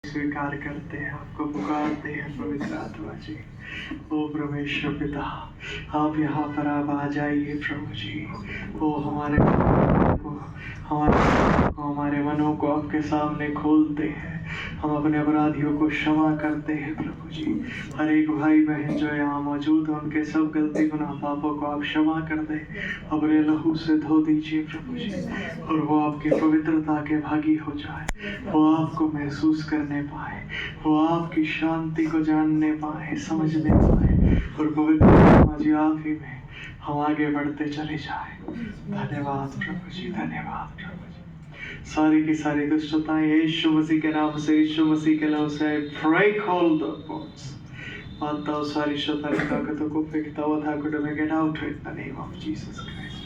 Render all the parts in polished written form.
स्वीकार करते हैं, आपको पुकारते हैं पवित्र आत्मा जी। ओ परमेश्वर पिता, आप यहाँ पर आप आ जाइए प्रभु जी। ओ हमारे मनों को आपके सामने खोलते हैं। हम अपने अपराधियों को क्षमा करते हैं प्रभु जी। हर एक भाई बहन जो यहाँ मौजूद है, उनके सब गलती गुनाह पापों को आप क्षमा कर दें, अपने लहू से धो दीजिए प्रभु जी। और वो आपकी पवित्रता के भागी हो जाए, वो आपको महसूस करने पाए, वो आपकी शांति को जानने पाए, समझने पाए, और पवित्र आत्मा जी आप ही में हम आगे बढ़ते चले जाए। धन्यवाद प्रभु जी, धन्यवाद प्रभु जी। सारी की सारी दुष्टताएं यीशु मसीह के नाम से, यीशु मसीह के नाम से ब्रेक ऑल द bonds। मानता हूँ सारी शैतानी ताकतों को फेंकता हुआ ठाकुर में get out in the name of Jesus Christ.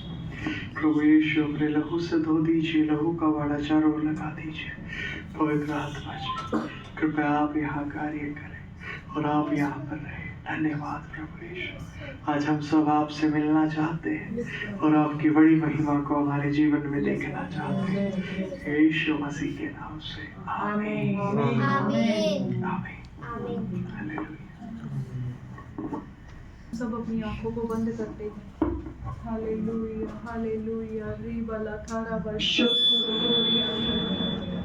प्रभु यीशु अपने लहू से धो दीजिए, लहू का वाड़ा चारों ओर लगा दीजिए। पवित्र आत्मा जी कृपया आप यहाँ कार्य करें और आप यहाँ पर रहें। धन्यवाद प्रभु यीशु। आज हम सब आपसे मिलना चाहते हैं और आपकी बड़ी महिमा को हमारे जीवन में देखना चाहते हैं, यीशु मसीह के नाम से आमीन आमीन आमीन। हालेलुया। सब अपनी आंखों को बंद करते हैं। Hallelujah hallelujah. री बला थारा बशो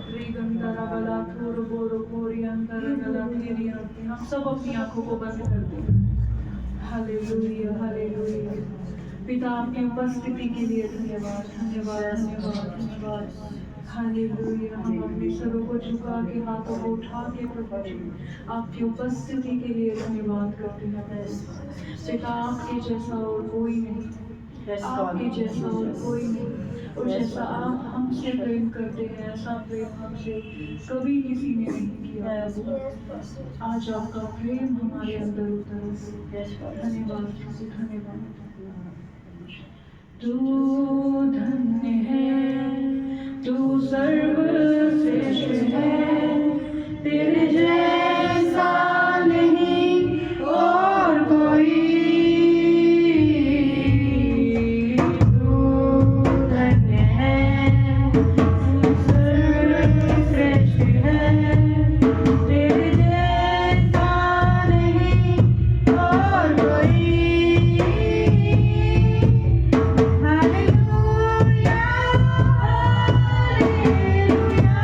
री गंदरा बला थोर बोरो कोरी अंदर गला तेरी आते। हम सब अपनी आंखों को बंद करते हैं। Hallelujah hallelujah. पिता आपकी उपस्थिति के लिए धन्यवाद धन्यवाद धन्यवाद धन्यवाद। हालेलुया। हम अपने सरों को झुका के, हाथों को उठा के प्रभु जी आपकी उपस्थिति के लिए धन्यवाद करते हैं। पिता आपके जैसा और कोई नहीं, आपके जैसा और कोई नहीं। और जैसा आप हमसे प्रेम करते हैं, ऐसा प्रेम हमसे कभी किसी ने नहीं किया। आज आपका प्रेम हमारे अंदर उतरे। धन्यवाद धन्यवाद। तू धन्य है, तू सर्वश्रेष्ठ है, तेरे जैसा नहीं और कोई। तू धन्य है, तू सर्वश्रेष्ठ है, तेरे जैसा नहीं और कोई। Hallelujah hallelujah.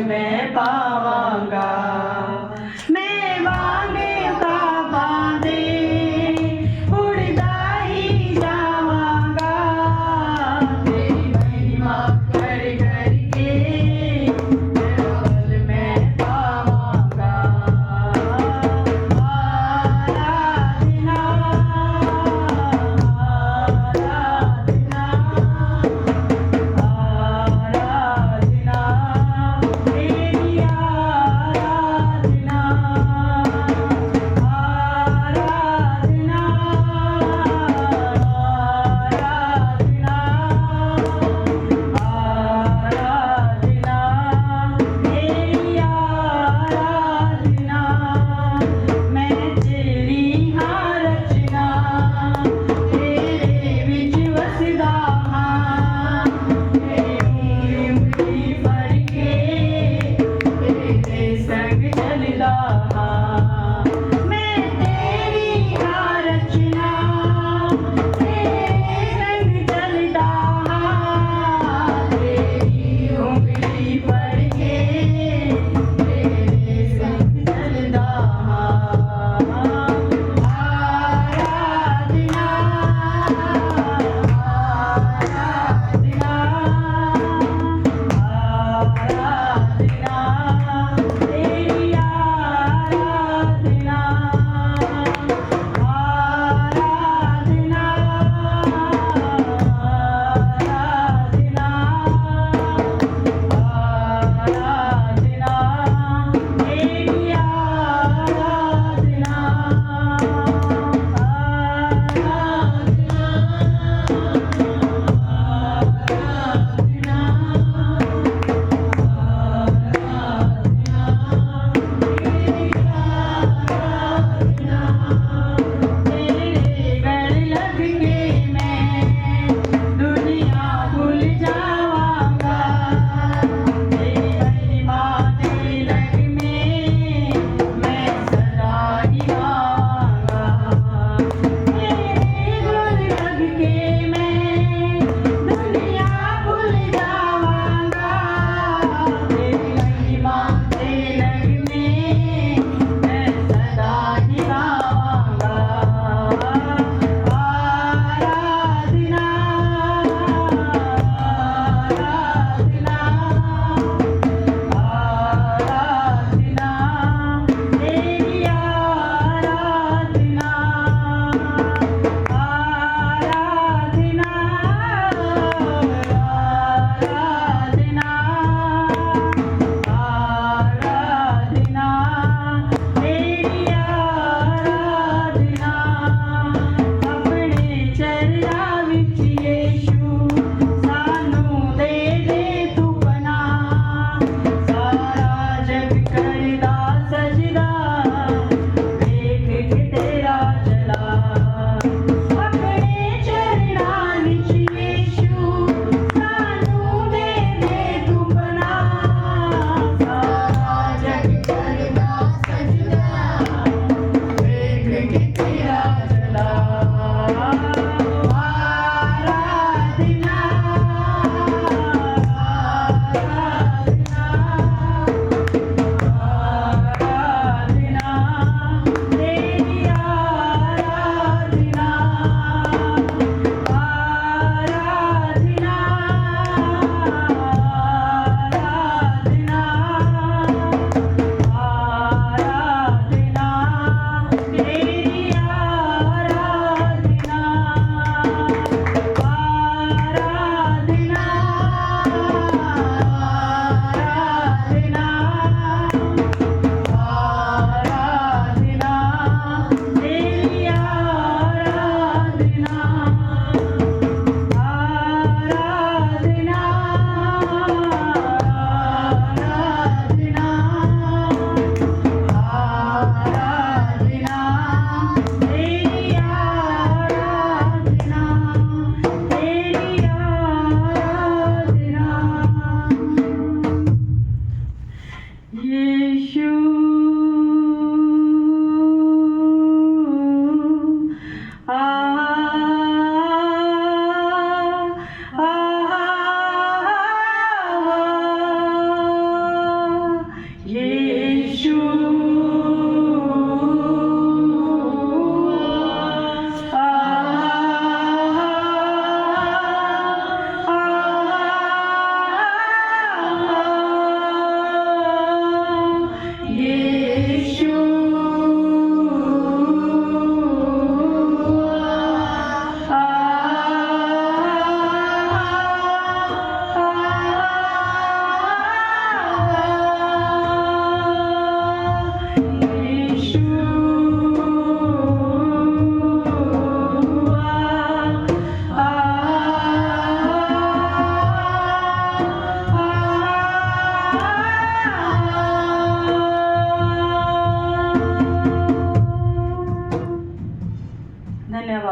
मैं पावांगा। मैं वांगे का बांधे उड़दा ही जावांगा। तेरी महिमा कर कर के फल मैं पावांगा। आराधना आराधना तेरी आराधना आराधना आराधना तेरी आराधना। मैं तेरी हाँ रचना तेरे विच वसदा हाँ। तेरी उंगली फड़ के तेरे संग चलदा हाँ। मैं तेरी हाँ रचना तेरे संग चलदा हाँ। तेरी उंगली फड़ के तेरे संग चलदा हाँ। आराधना आराधना तेरी आराधना आराधना आराधना आराधना तेरी आराधना।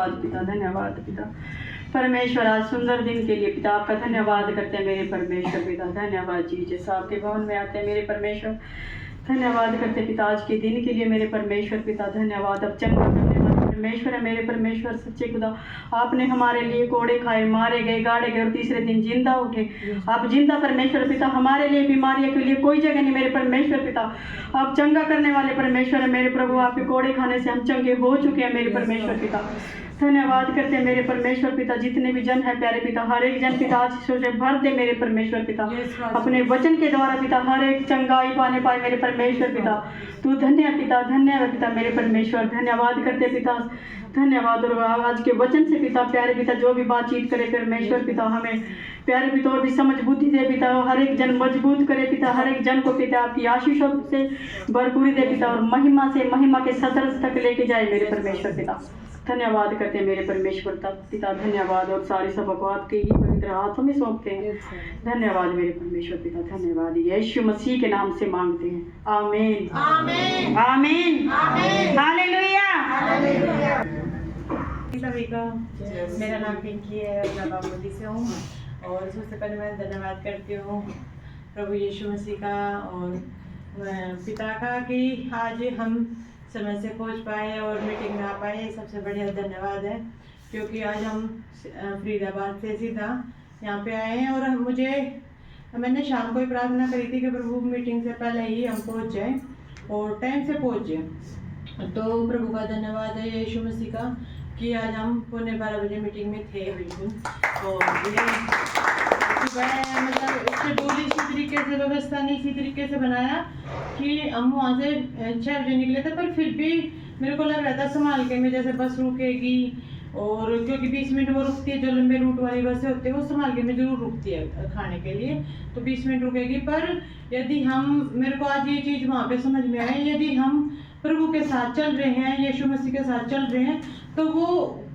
धन्यवाद पिता, धन्यवाद पिता परमेश्वर। आज सुंदर दिन के लिए पिता आपका धन्यवाद करते हैं मेरे परमेश्वर पिता। धन्यवाद जी, जैसा आपके भवन में आते हैं मेरे परमेश्वर, धन्यवाद करते पिता आज के दिन के लिए मेरे परमेश्वर पिता। धन्यवाद अब चंगा करने वाले परमेश्वर है मेरे परमेश्वर सच्चे खुदा। आपने हमारे लिए कोड़े खाए, मारे गए, गाड़े गए और तीसरे दिन जिंदा उठे। आप जिंदा परमेश्वर पिता, हमारे लिए बीमारियों के लिए कोई जगह नहीं मेरे परमेश्वर पिता। आप चंगा करने वाले परमेश्वर है मेरे प्रभु। आपके कोड़े खाने से हम चंगे हो चुके हैं मेरे परमेश्वर पिता। धन्यवाद करते हैं मेरे परमेश्वर पिता। जितने भी जन है प्यारे पिता, हर एक जन पिता आशीषों से भर दे मेरे परमेश्वर पिता। अपने वचन के द्वारा पिता हर एक चंगाई पाने पाए मेरे परमेश्वर पिता। तू धन्य पिता, धन्य है पिता मेरे परमेश्वर। धन्यवाद करते पिता, धन्यवाद। और आज के वचन से पिता प्यारे पिता जो भी बातचीत करे परमेश्वर पिता, हमें प्यारे पिता और भी समझ बुद्धि दे पिता। हर एक जन मजबूत करे पिता, हर एक जन को पिता आपकी आशीषों से भरपूरी दे पिता, और महिमा से महिमा के सदर तक लेके जाए मेरे परमेश्वर पिता। धन्यवाद करते हैं मेरे परमेश्वर पिता। धन्यवाद और सारी सबक को आपके ही पवित्र हाथों में सौंपते हैं। धन्यवाद मेरे परमेश्वर पिता, धन्यवाद। यीशु मसीह के नाम से मांगते हैं, आमीन आमीन आमीन आमीन, हालेलुया। सभी का मेरा नाम पिंकी है और मैं बाबूजी से हूँ। और सबसे पहले मैं धन्यवाद करती हूँ प्रभु यीशु मसीह का और पिता का कि आज हम समय से पहुँच पाए और मीटिंग में आ पाए। सबसे बढ़िया धन्यवाद है, क्योंकि आज हम फरीदाबाद से सीधा यहाँ पे आए हैं। और मैंने शाम को ही प्रार्थना करी थी कि प्रभु मीटिंग से पहले ही हम पहुँच जाएँ और टाइम से पहुँच जाएँ। तो प्रभु का धन्यवाद है यीशु मसीह का कि आज हम 11:15 बजे मीटिंग में थे बिल्कुल। और ये मतलब शेड्यूल इसी तरीके से, व्यवस्था नहीं इसी तरीके से बनाया कि हम वहाँ से 6 बजे निकले थे, पर फिर भी मेरे को लग रहा था संभाल के में, जैसे बस रुकेगी और क्योंकि 20 मिनट वो रुकती है, जो लंबे रूट वाली बसें होती है वो संभाल के में जरूर रुकती है खाने के लिए, तो 20 मिनट रुकेगी। पर यदि हम, मेरे को आज ये चीज़ वहाँ पे समझ में आई, यदि हम प्रभु के साथ चल रहे हैं, यीशु मसीह के साथ चल रहे हैं, तो वो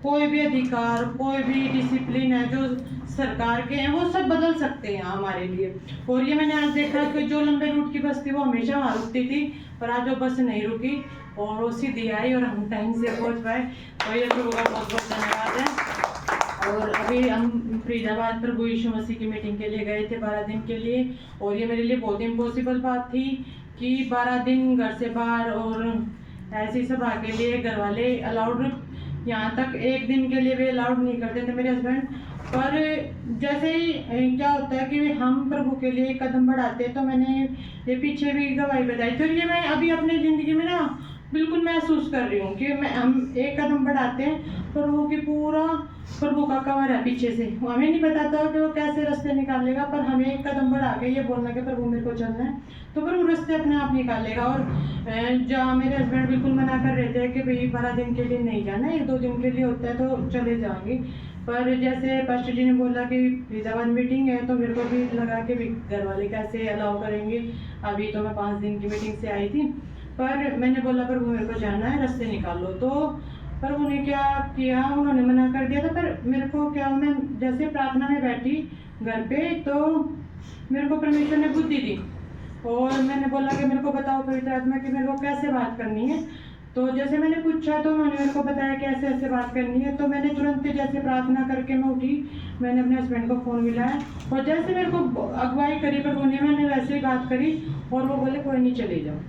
कोई भी अधिकार, कोई भी डिसिप्लिन है जो सरकार के हैं, वो सब बदल सकते हैं हमारे लिए। और ये मैंने आज देखा कि जो लंबे रूट की बस थी वो हमेशा वहाँ रुकती थी, पर आज वो बस नहीं रुकी और वो सीधी आई और हम टाइम से पहुँच पाए। तो ये प्रभु का बहुत बहुत धन्यवाद है। और अभी हम फरीदाबाद प्रभु यीशु मसीह की मीटिंग के लिए गए थे 12 दिन के लिए। और ये मेरे लिए बहुत इम्पॉसिबल बात थी कि 12 दिन घर से बाहर और ऐसी सभा के लिए घर वाले अलाउड, यहाँ तक एक दिन के लिए भी अलाउड नहीं करते थे मेरे हस्बैंड। पर जैसे ही क्या होता है कि हम प्रभु के लिए एक कदम बढ़ाते हैं, तो मैंने ये पीछे भी गवाही बताई, तो ये मैं अभी अपनी ज़िंदगी में ना बिल्कुल महसूस कर रही हूँ कि हम एक कदम बढ़ाते हैं, प्रभु की पूरा प्रभु का कवर है पीछे से। हमें नहीं बताता कि वो कैसे रास्ते निकालेगा, पर हमें एक कदम बढ़ा के ये बोलना कि प्रभु मेरे को चलना है, तो प्रभु रास्ते अपने आप निकालेगा। और जहाँ मेरे हस्बैंड बिल्कुल मना कर रहे थे कि भाई 12 दिन के लिए नहीं जाना, 1-2 दिन के लिए होता है तो चले जाएंगे, पर जैसे पास्टर जी ने बोला कि फरीदाबाद मीटिंग है, तो मेरे को भी लगा कि घर वाले कैसे अलाउ करेंगे। अभी तो मैं 5 दिन की मीटिंग से आई थी, पर मैंने बोला प्रभु मेरे को जाना है, रास्ते निकाल लो। तो प्रभु ने क्या किया, उन्होंने मना कर दिया था। पर मेरे को क्या, मैं जैसे प्रार्थना में बैठी घर पे, तो मेरे को परमेश्वर ने बुद्धि दी और मैंने बोला कि मेरे को बताओ पवित्र आत्मा कि मेरे को कैसे बात करनी है। तो जैसे मैंने पूछा तो उन्होंने मेरे को बताया कि ऐसे ऐसे बात करनी है। तो मैंने तुरंत जैसे प्रार्थना करके मैं उठी, मैंने अपने हस्बैंड को फ़ोन मिलाया और जैसे मेरे को अगुवाई करी प्रभु ने, मैंने वैसे ही बात करी और वो बोले कोई नहीं चले जाओ।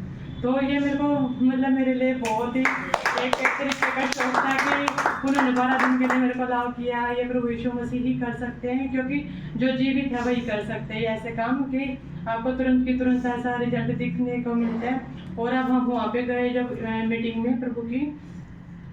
तो ये मेरे को मतलब मेरे लिए बहुत ही एक तरीके का शौक था कि उन्होंने 12 दिन के लिए मेरे को अलाउ किया। ये प्रभु यीशु मसीह ही कर सकते हैं, क्योंकि जो जीवित है वही कर सकते हैं ऐसे काम कि आपको तुरंत की तुरंत ऐसा रिजल्ट दिखने को मिलता है। और अब हम वहाँ पे गए जब मीटिंग में प्रभु की,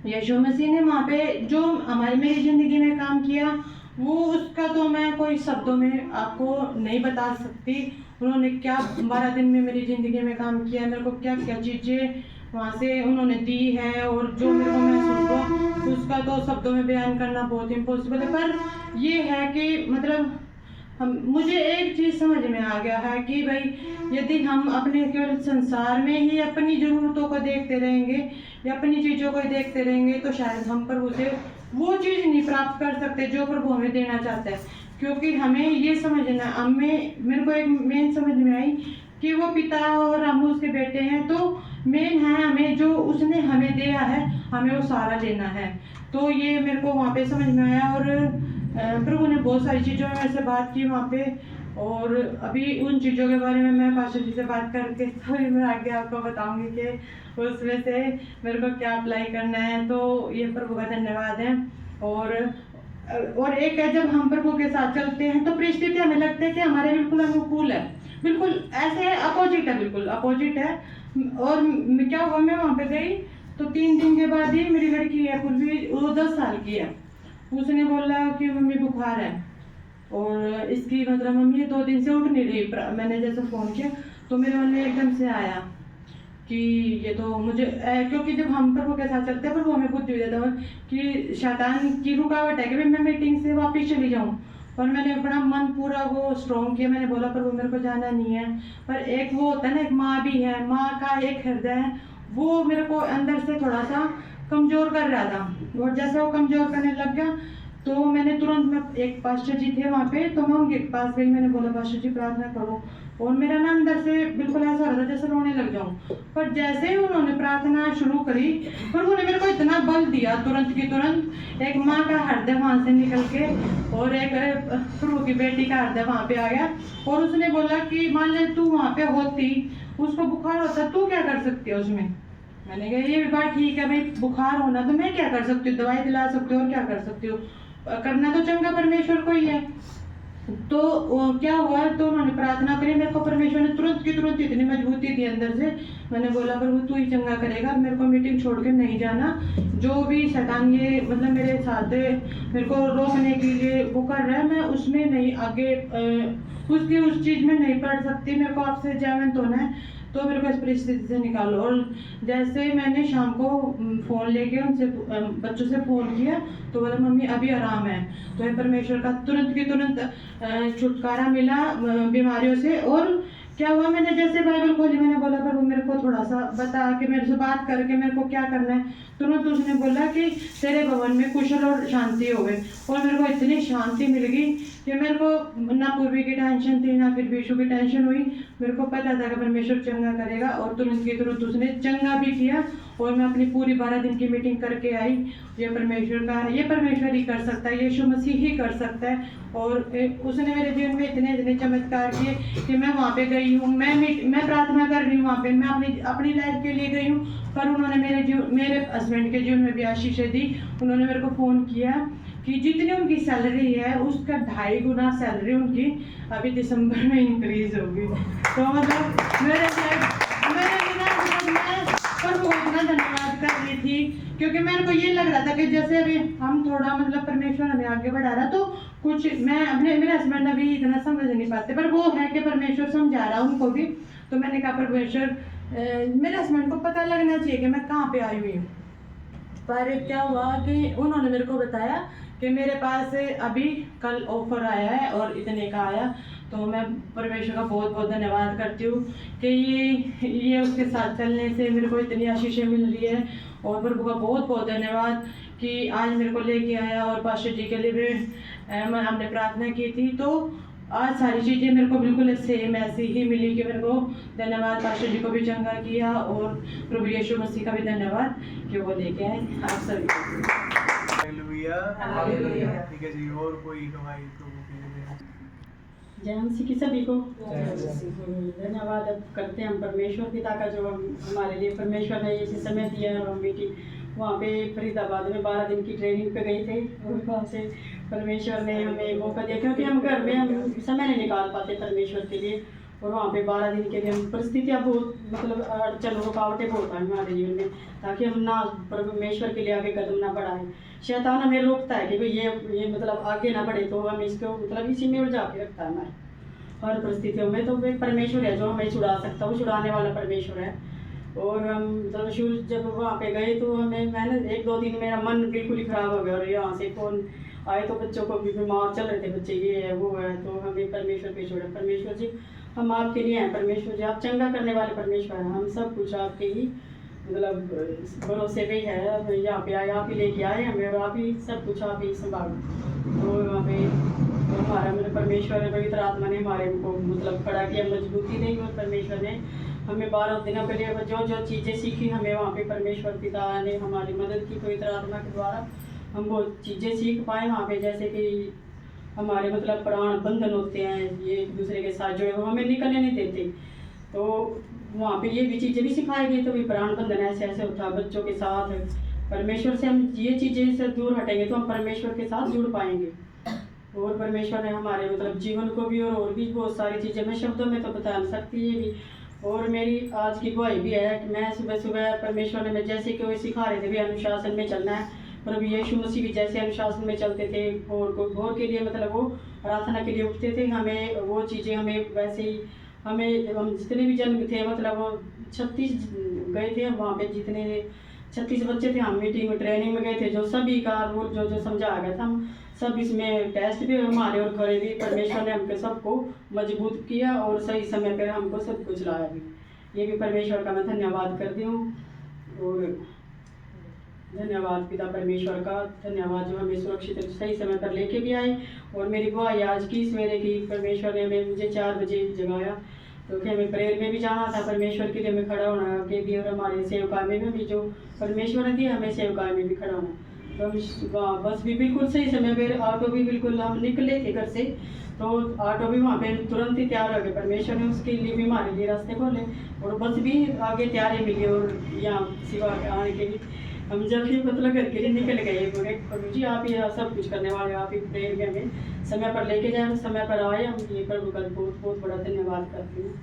यीशु मसीह ने वहाँ पे जो हमारी मेरी ज़िंदगी में काम किया, वो उसका तो मैं कोई शब्दों में आपको नहीं बता सकती। उन्होंने क्या 12 दिन में मेरी ज़िंदगी में काम किया, मेरे को क्या क्या चीज़ें वहाँ से उन्होंने दी है, और जो मेरे को महसूस हुआ उसका तो शब्दों में बयान करना बहुत इम्पॉसिबल है। पर ये है कि मतलब मुझे एक चीज़ समझ में आ गया है कि भाई यदि हम अपने केवल संसार में ही अपनी ज़रूरतों को देखते रहेंगे या अपनी चीज़ों को देखते रहेंगे, तो शायद हम प्रभु से वो चीज़ नहीं प्राप्त कर सकते जो प्रभु हमें देना चाहता है। क्योंकि हमें ये समझना, मेरे को एक मेन समझ में आई कि वो पिता और हम उसके बेटे हैं, तो मेन है हमें जो उसने हमें दिया है, हमें वो सारा लेना है। तो ये मेरे को वहाँ पे समझ में आया। और प्रभु ने बहुत सारी चीज़ों में मेरे से बात की वहाँ पे, और अभी उन चीज़ों के बारे में मैं पास्टर जी से बात करके थोड़ी मैं आगे आपको बताऊंगी कि उसमें से मेरे को क्या अप्लाई करना है। तो ये प्रभु का धन्यवाद है। और एक है, जब हम प्रभु के साथ चलते हैं तो परिस्थिति हमें लगता है कि हमारे बिल्कुल अनुकूल है, बिल्कुल ऐसे अपोजिट है, बिल्कुल अपोजिट है। और क्या हुआ, मैं वहाँ पे गई तो 3 दिन के बाद ही मेरी लड़की है पूर्वी, वो 10 साल की है, उसने बोला कि मम्मी बुखार है, और इसकी मतलब मम्मी ये 2 दिन से उठ नहीं रही। मैंने जैसे फ़ोन किया तो मेरे मन में एकदम से आया कि ये तो मुझे क्योंकि जब हम प्रभु के साथ चलते हैं प्रभु हमें बुद्धि देता है कि शैतान की रुकावट है कि भाई मैं मीटिंग से वापस चली जाऊँ। और मैंने अपना मन पूरा वो स्ट्रॉन्ग किया, मैंने बोला प्रभु मेरे को जाना नहीं है। पर एक वो होता है ना, एक माँ भी है, माँ का एक हृदय है, वो मेरे को अंदर से थोड़ा सा कमज़ोर कर रहा था। और जैसे वो कमज़ोर करने लग गया तो मैंने तुरंत, मैं एक पास्टर जी थे वहाँ पे, तो मैं उनके पास गई, मैंने बोला पास्टर जी प्रार्थना करो। और मेरा ना अंदर से बिल्कुल ऐसा हो रहा था जैसे रोने लग जाऊँ। पर जैसे ही उन्होंने प्रार्थना शुरू करी, पर उन्होंने मेरे को इतना बल दिया तुरंत की तुरंत, एक माँ का हृदय वहाँ से निकल के और एक प्रभु की बेटी का हृदय वहाँ पे आ गया। और उसने बोला कि मान ले तू वहाँ पे होती, उसको बुखार होता, तू क्या कर सकती है उसमें। मैंने कहा ये बात ठीक है भाई, बुखार होना तो मैं क्या कर सकती हूँ, दवाई दिला सकती हूँ और क्या कर सकती हूँ, करना तो चंगा परमेश्वर को ही है। तो क्या हुआ, तो उन्होंने प्रार्थना करी, मेरे को परमेश्वर ने तुरंत की तुरंत इतनी मजबूती दी अंदर से। मैंने बोला प्रभु तू ही चंगा करेगा, मेरे को मीटिंग छोड़ के नहीं जाना। जो भी शैतान ये मतलब मेरे साथ मेरे को रोकने के लिए वो कर रहा है, मैं उसमें नहीं आगे उसकी उस चीज़ में नहीं पढ़ सकती, मेरे को आपसे जयवंत होना है। तो मेरे को इस परिस्थिति से निकालो। और जैसे मैंने शाम को फ़ोन लेके उनसे बच्चों से फ़ोन किया तो बोला मम्मी अभी आराम है। तो ये परमेश्वर का तुरंत की तुरंत छुटकारा मिला बीमारियों से। और क्या हुआ, मैंने जैसे बाइबल खोली, मैंने बोला प्रभु मेरे को थोड़ा सा बता के मेरे से बात करके मेरे को क्या करना है। तुरंत उसने बोला कि तेरे भवन में कुशल और शांति हो गई। और मेरे को इतनी शांति मिल गई कि मेरे को ना पूर्वी की टेंशन थी ना फिर विशु की टेंशन हुई। मेरे को पता था कि परमेश्वर चंगा करेगा, और तुरंत की तुरंत उसने चंगा भी किया। और मैं अपनी पूरी 12 दिन की मीटिंग करके आई। ये परमेश्वर का है, ये परमेश्वर ही कर सकता है, यीशु मसीह ही कर सकता है। और उसने मेरे जीवन में इतने इतने चमत्कार किए कि मैं वहाँ पे गई हूँ, मैं प्रार्थना कर रही हूँ वहाँ पे, मैं अपनी लाइफ के लिए गई हूँ, पर उन्होंने मेरे हस्बैंड के जीवन में भी आशीषें दी। उन्होंने मेरे को फ़ोन किया कि जितनी उनकी सैलरी है उसका 2.5 गुना सैलरी उनकी अभी दिसंबर में इंक्रीज होगी। तो मतलब मैं प्रभु को इतना धन्यवाद कर रही थी, क्योंकि मेरे को ये लग रहा था कि जैसे अभी हम थोड़ा मतलब परमेश्वर हमें आगे बढ़ा रहा, तो कुछ मैं अपने मेरे हस्बैंड अभी इतना समझ नहीं पाते, पर वो है कि परमेश्वर समझा रहा उनको भी। तो मैंने कहा परमेश्वर मेरे हस्बैंड को पता लगना चाहिए कि मैं कहाँ पे आई हुई हूँ। पर क्या हुआ कि उन्होंने मेरे को बताया कि मेरे पास अभी कल ऑफर आया है और इतने का आया। तो मैं परमेश्वर का बहुत बहुत धन्यवाद करती हूँ कि ये उसके साथ चलने से मेरे को इतनी आशीषें मिल रही है। और प्रभु का बहुत बहुत धन्यवाद कि आज मेरे को लेके आया। और पास्टर जी के लिए भी हमने प्रार्थना की थी, तो आज सारी चीज़ें मेरे को बिल्कुल सेम ऐसी ही मिली कि मेरे को धन्यवाद, पास्टर जी को भी चंगा किया और प्रभु यीशु मसीह का भी धन्यवाद कि वो लेके आए आप सभी को। हालेलुया। ठीक है जी, और कोई गवाही प्रभु के लिए? जय मसीह की सभी को धन्यवाद करते हैं हम परमेश्वर पिता का, जो हमारे लिए परमेश्वर ने ये समय दिया है। हम मीटिंग वहाँ पे फरीदाबाद में 12 दिन की ट्रेनिंग पे गए थे, और वहाँ से परमेश्वर ने हमें मौका दिया, क्योंकि हम घर में हम समय नहीं निकाल पाते परमेश्वर के लिए। और वहाँ पे 12 दिन के लिए हम परिस्थितियाँ बहुत मतलब अड़चन रुकावटें बहुत आई हमारे जीवन में, ताकि हम ना परमेश्वर के लिए आगे कदम ना बढ़ाएं। शैतान हमें रोकता है कि भाई ये मतलब आगे ना बढ़े, तो हम इसको मतलब इसी में उलझा के रखता है हमारे हर परिस्थितियों में। तो वे परमेश्वर है जो हमें छुड़ा सकता है, वो छुड़ाने वाला परमेश्वर है। और हम मतलब शुरू जब वहाँ पे गए तो मैंने 1-2 दिन मेरा मन बिल्कुल ही ख़राब हो गया। और यहाँ से फ़ोन आए तो बच्चों को भी बीमार चल रहे थे बच्चे, ये है वो है, तो हमें परमेश्वर पे छोड़ा। परमेश्वर जी हम आपके लिए हैं, परमेश्वर जी आप चंगा करने वाले परमेश्वर हैं। हम सब कुछ आपके ही मतलब भरोसे पे है, यहाँ पे आए आप ही लेके आए हमें, और आप ही सब कुछ आप ही संभालो। तो वहाँ पे हमारा मेरे परमेश्वर पवित्र आत्मा ने हमारे को मतलब खड़ा किया, मजबूती दी, और परमेश्वर ने हमें 12 दिनों के लिए जो जो चीज़ें सीखी हमें वहाँ पे परमेश्वर पिता ने हमारी मदद की पवित्र आत्मा के द्वारा हम वो चीज़ें सीख पाए वहाँ पे, जैसे कि हमारे मतलब प्राण बंधन होते हैं, ये एक दूसरे के साथ जो है वो हमें निकलने नहीं देते। तो वहाँ पे ये भी चीज़ें भी सिखाई गई। तो भी प्राण बंधन ऐसे ऐसे होता है बच्चों के साथ। परमेश्वर से हम ये चीज़ें से दूर हटेंगे तो हम परमेश्वर के साथ जुड़ पाएंगे। और परमेश्वर ने हमारे मतलब जीवन को भी और भी बहुत सारी चीज़ें मैं शब्दों में तो बता नहीं सकती ये भी। और मेरी आज की गवाही भी है कि मैं सुबह सुबह परमेश्वर ने मैं जैसे कि वो सिखा रहे थे भी अनुशासन में चलना है। प्रभु यीशु मसीह भी जैसे अनुशासन में चलते थे भोर के लिए मतलब वो प्रार्थना के लिए उठते थे। हमें वो चीज़ें हमें वैसे ही हम जितने भी जन थे मतलब वो 36 गए थे वहाँ पे, जितने 36 बच्चे थे हम मीटिंग में ट्रेनिंग में गए थे। जो सभी का रूल जो जो समझाया गया था हम सब इसमें टेस्ट भी हमारे और खड़े भी परमेश्वर ने हमको सबको मजबूत किया और सही समय पर हमको सब कुछ लाया भी। ये भी परमेश्वर का मैं धन्यवाद करती हूँ। और धन्यवाद पिता परमेश्वर का, धन्यवाद जो हमें सुरक्षित सही समय पर लेके भी आए। और मेरी गवाही आज की सवेरे की परमेश्वर ने मुझे 4 बजे जगाया क्योंकि हमें प्रेयर में भी जाना था, परमेश्वर के लिए हमें खड़ा होना के भी, और हमारे सेवकाई में भी जो परमेश्वर ने दिया हमें सेवकाई में भी खड़ा होना। तो हम बस भी बिल्कुल सही समय पर, ऑटो भी बिल्कुल हम निकले थे घर से तो ऑटो भी वहाँ पे तुरंत ही तैयार हो गए। परमेश्वर ने उसके लिए भी हमारे लिए रास्ते खोले और बस भी आगे तैयार ही मिली। और यहाँ सिवा आने के लिए हम जब ही मतलब घर के लिए निकल गए बोले प्रभु जी आप ये सब कुछ करने वाले, आप ही प्रेयर में हमें समय पर लेके जाए, समय पर आए। हम ये प्रभु का बहुत बहुत बड़ा धन्यवाद करते हैं।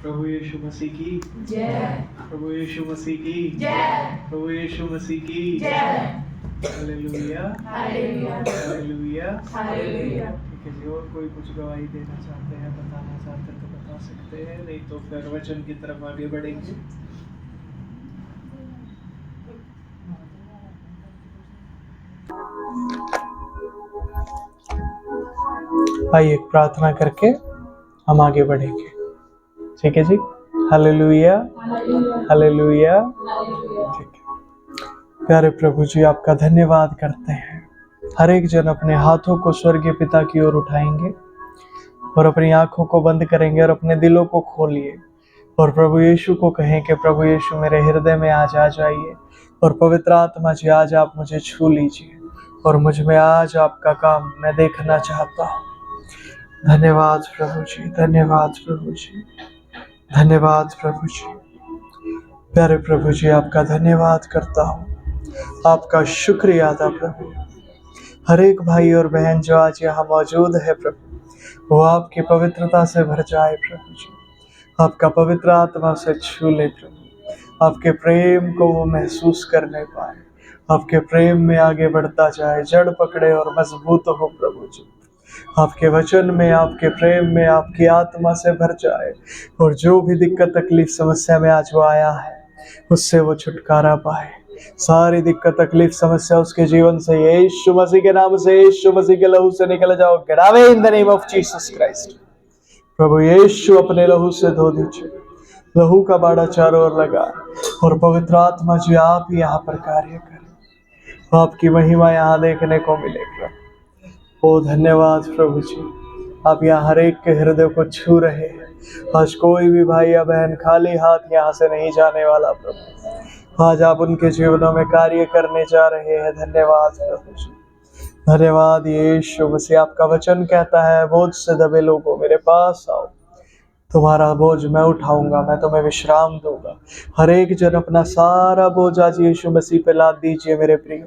प्रभु यीशु मसीह की जय, प्रभु यीशु मसीह की जय, प्रभु यीशु मसीह की जय। Hallelujah hallelujah hallelujah hallelujah. किसी और कोई कुछ गवाही देना चाहते हैं, बताना चाहते हैं तो बता सकते हैं, नहीं तो फिर वचन की तरफ आगे बढ़ेंगे। आइए प्रार्थना करके हम आगे बढ़ेंगे, ठीक है जी। Hallelujah hallelujah. ठीक है प्यारे प्रभु जी, आपका धन्यवाद करते हैं। हर एक जन अपने हाथों को स्वर्गीय पिता की ओर उठाएंगे और अपनी आंखों को बंद करेंगे और अपने दिलों को खोलिए और प्रभु यीशु को कहें कि प्रभु यीशु मेरे हृदय में आज आ जाइए और पवित्र आत्मा जी आज आप मुझे छू लीजिए और मुझ में आज आपका काम मैं देखना चाहता हूँ। धन्यवाद प्रभु जी, धन्यवाद प्रभु जी, धन्यवाद प्रभु जी। प्यारे प्रभु जी, आपका धन्यवाद करता हूँ, आपका शुक्रिया अदा प्रभु। हर एक भाई और बहन जो आज यहाँ मौजूद है प्रभु, वो आपकी पवित्रता से भर जाए प्रभु जी, आपका पवित्र आत्मा से छू ले प्रभु, आपके प्रेम को वो महसूस करने पाए, आपके प्रेम में आगे बढ़ता जाए, जड़ पकड़े और मजबूत हो प्रभु जी। आपके वचन में, आपके प्रेम में, आपकी आत्मा से भर जाए और जो भी दिक्कत तकलीफ समस्या में आज वो आया है उससे वो छुटकारा पाए। सारी दिक्कत तकलीफ समस्या उसके जीवन से यीशु मसीह के नाम से, यीशु मसीह के लहू से निकल जाओ। Get away in the name of Jesus Christ. प्रभु यीशु अपने लहू से धो दीजिए, लहू का बाड़ा चारों ओर लगा और पवित्र आत्मा जी आप ही यहाँ पर कार्य करें, आपकी महिमा यहाँ देखने को मिलेगा। ओ धन्यवाद प्रभु जी, आप यहाँ हर एक के हृदय को छू रहे हैं। आज कोई भी भाई या बहन खाली हाथ यहाँ से नहीं जाने वाला प्रभु, आज आप उनके जीवनों में कार्य करने जा रहे हैं। धन्यवाद प्रभु जी, धन्यवाद यीशु मसीह। आपका वचन कहता है बोझ से दबे लोगों मेरे पास आओ, तुम्हारा बोझ मैं उठाऊंगा, मैं तुम्हें विश्राम दूंगा। हर एक जन अपना सारा बोझ आज यीशु मसीह पे लाद दीजिए मेरे प्रिय,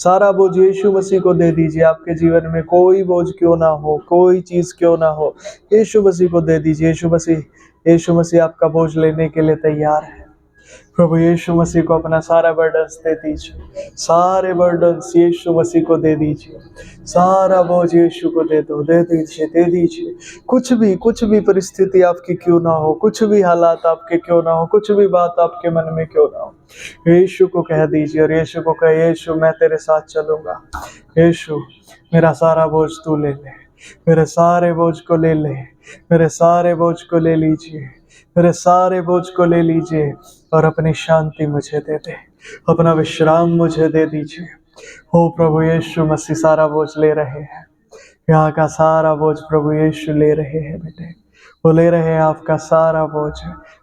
सारा बोझ यीशु मसीह को दे दीजिए। आपके जीवन में कोई बोझ क्यों ना हो, कोई चीज क्यों ना हो, यीशु मसीह को दे दीजिए। यीशु मसीह आपका बोझ लेने के लिए तैयार है। प्रभु यीशु मसीह को अपना सारा बर्डन्स दे दीजिए, सारे बर्डन्स यीशु मसीह को दे दीजिए, सारा बोझ यीशु को दे दो, दे दीजिए। कुछ भी परिस्थिति आपकी क्यों ना हो, कुछ भी हालात आपके क्यों ना हो, कुछ भी बात आपके मन में क्यों ना हो, यीशु को कह दीजिए और यीशु को कहे यीशु मैं तेरे साथ चलूंगा। यीशु मेरा सारा बोझ तू ले ले, मेरे सारे बोझ को ले ले, मेरे सारे बोझ को ले लीजिए, मेरे सारे बोझ को ले लीजिए और अपनी शांति मुझे दे दे, अपना विश्राम मुझे दे दीजिए। हो प्रभु यीशु मसीह सारा बोझ ले रहे हैं, यहाँ का सारा बोझ प्रभु यीशु ले रहे हैं बेटे, वो ले रहे हैं आपका सारा बोझ,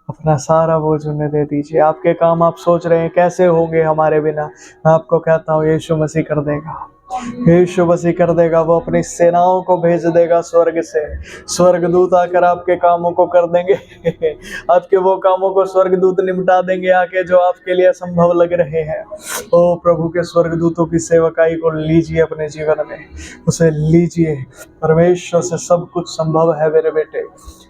अपना सारा बोझ उन्हें दे दीजिए। आपके काम आप सोच रहे हैं कैसे होंगे हमारे बिना, मैं आपको कहता हूँ यीशु मसीह कर देगा, यीशु मसीह कर देगा। वो अपनी सेनाओं को भेज देगा स्वर्ग से, स्वर्गदूत आकर आपके कामों को कर देंगे आपके वो कामों को स्वर्गदूत निपटा देंगे आके, जो आपके लिए असंभव लग रहे हैं। ओ प्रभु के स्वर्गदूतों की सेवकाई को लीजिए अपने जीवन में, उसे लीजिए। परमेश्वर से सब कुछ संभव है मेरे बेटे,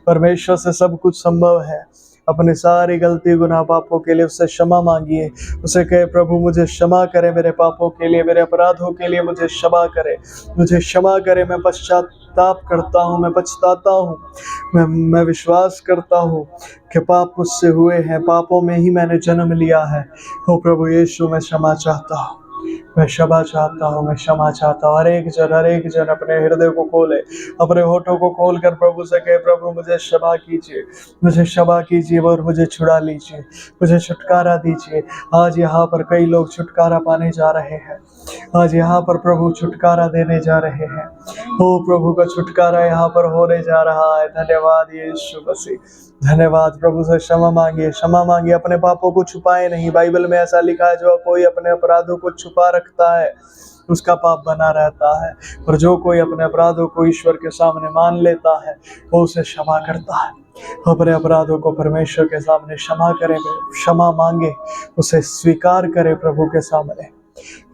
परमेश्वर से सब कुछ संभव है। अपनी सारी गलती गुनाह पापों के लिए उससे क्षमा मांगिए, उसे कहे प्रभु मुझे क्षमा करे, मेरे पापों के लिए, मेरे अपराधों के लिए मुझे क्षमा करे, मुझे क्षमा करे। मैं पश्चाताप करता हूँ, मैं पछताता हूँ, मैं विश्वास करता हूँ कि पाप मुझसे हुए हैं, पापों में ही मैंने जन्म लिया है। ओ प्रभु यीशु मैं क्षमा चाहता हूँ, मैं क्षमा चाहता हूँ, मैं क्षमा चाहता हूँ। हर एक जन अपने हृदय को खोले, अपने होठों को खोल कर प्रभु से कहे प्रभु मुझे क्षमा कीजिए, मुझे क्षमा कीजिए और मुझे छुड़ा लीजिए, मुझे छुटकारा दीजिए। आज यहाँ पर कई लोग छुटकारा पाने जा रहे हैं, आज यहाँ पर प्रभु छुटकारा देने जा रहे हैं। ओ प्रभु का छुटकारा यहाँ पर होने जा रहा है। धन्यवाद यीशु मसीह, धन्यवाद। प्रभु से क्षमा मांगिए, क्षमा मांगिए, अपने पापों को छुपाए नहीं। बाइबल में ऐसा लिखा है जो कोई अपने अपराधों को छुपा रखता है उसका पाप बना रहता है, और जो कोई अपने अपराधों को ईश्वर के सामने मान लेता है वो उसे क्षमा करता है। अपने अपराधों को परमेश्वर के सामने क्षमा करें, क्षमा मांगे, उसे स्वीकार करें प्रभु के सामने।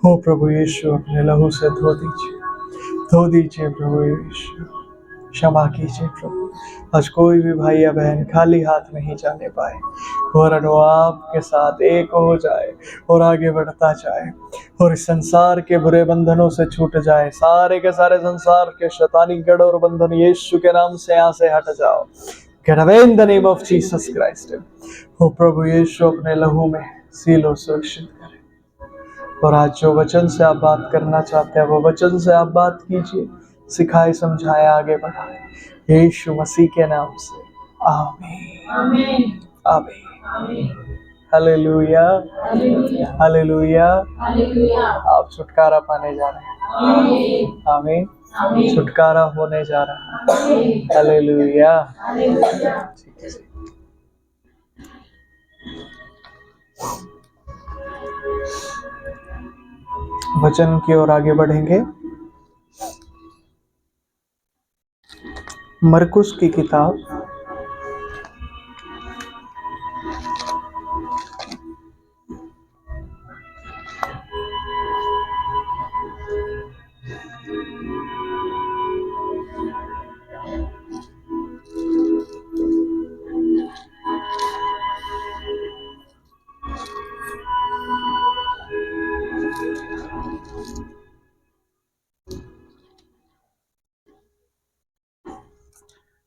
हो प्रभु यीशु अपने लहू से धो दीजिए, धो दीजिए प्रभु यीशु, क्षमा कीजिए प्रभु। आज कोई भी भाई या बहन खाली हाथ नहीं जाने पाए, वरन वो आपके साथ एक हो जाए और आगे बढ़ता जाए और इस संसार के बुरे बंधनों से छूट जाए। सारे के सारे संसार के शैतानी गढ़ और बंधन यीशु के नाम से यहाँ से हट जाओ। Get away in the name of Jesus Christ। हो प्रभु यीशु अपने लहू में सीलो सुरक्षित करें, और आज जो वचन से आप बात करना चाहते हैं वो वचन से आप बात कीजिए, सिखाए समझाए आगे बढ़ाए, यीशु मसीह के नाम से आमीन आमीन आमीन। Hallelujah hallelujah. आप छुटकारा पाने जा रहे हैं, आमीन, छुटकारा होने जा रहा है। हालेलुया। ठीक है, वचन की ओर आगे बढ़ेंगे। मरकुस की किताब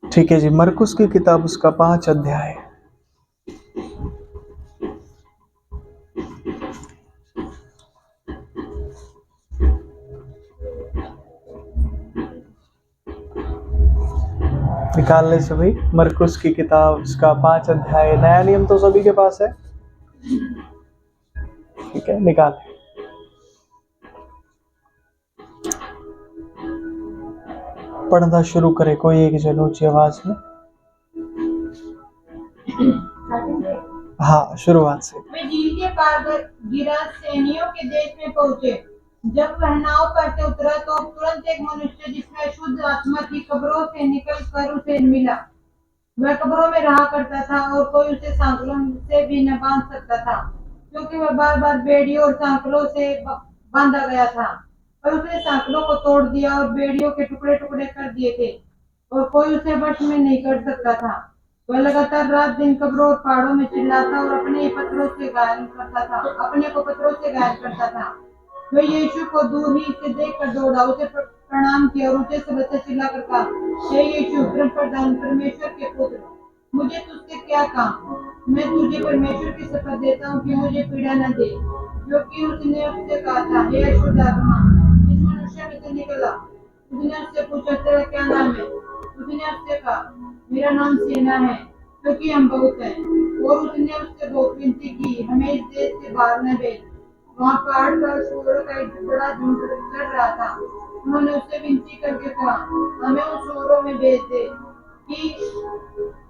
ठीक है जी, मरकुस की किताब उसका 5 अध्याय। निकाल ले सभी, मरकुस की किताब उसका 5 अध्याय। नया नियम तो सभी के पास है, ठीक है, निकाल। पढ़ना शुरू करे कोई एक जन ऊंची आवाज में। हाँ, शुरुआत से। वे झील के पार गिरासेनियों के देश में पहुंचे। जब वह नाव पर से उतरा तो तुरंत एक मनुष्य जिसमें शुद्ध आत्मा थी कब्रों से निकल कर उसे मिला। वह कब्रों में रहा करता था और कोई उसे सांकलों से भी न बांध सकता था, क्योंकि वह बार बार बेड़ियों और सांकलों से बांधा गया था। पर उसने सांकलों को तोड़ दिया और बेड़ियों के टुकड़े टुकड़े कर दिए थे, और कोई उसे वश में नहीं कर सकता था। वह लगातार रात दिन कब्रों और पहाड़ों में चिल्लाता और अपने को पत्थरों से घायल करता था। वह यीशु को दूर ही से देखकर दौड़ा, उसे प्रणाम किया और ऊंचे स्वर से चिल्लाकर कहा, हे यीशु, प्रधान परमेश्वर के पुत्र, मुझे तुझसे क्या काम? मैं तुझे परमेश्वर की शपथ देता हूँ कि मुझे पीड़ा न दे। क्योंकि उसने उससे कहा था, हे अशुद्ध आत्मा, इस मनुष्य में से निकला। उसने उससे पूछा, तेरा क्या नाम है? उसने उससे कहा, मेरा नाम सेना है, क्योंकि हम बहुत हैं। और उसने उससे बहुत विनती की, हमें इस देश से बाहर न भेज। वहाँ पहाड़ पर सूअरों का एक बड़ा झुंड चढ़ रहा था। उन्होंने उससे विनती करके कहा, हमें उन सूरों में भेज दे कि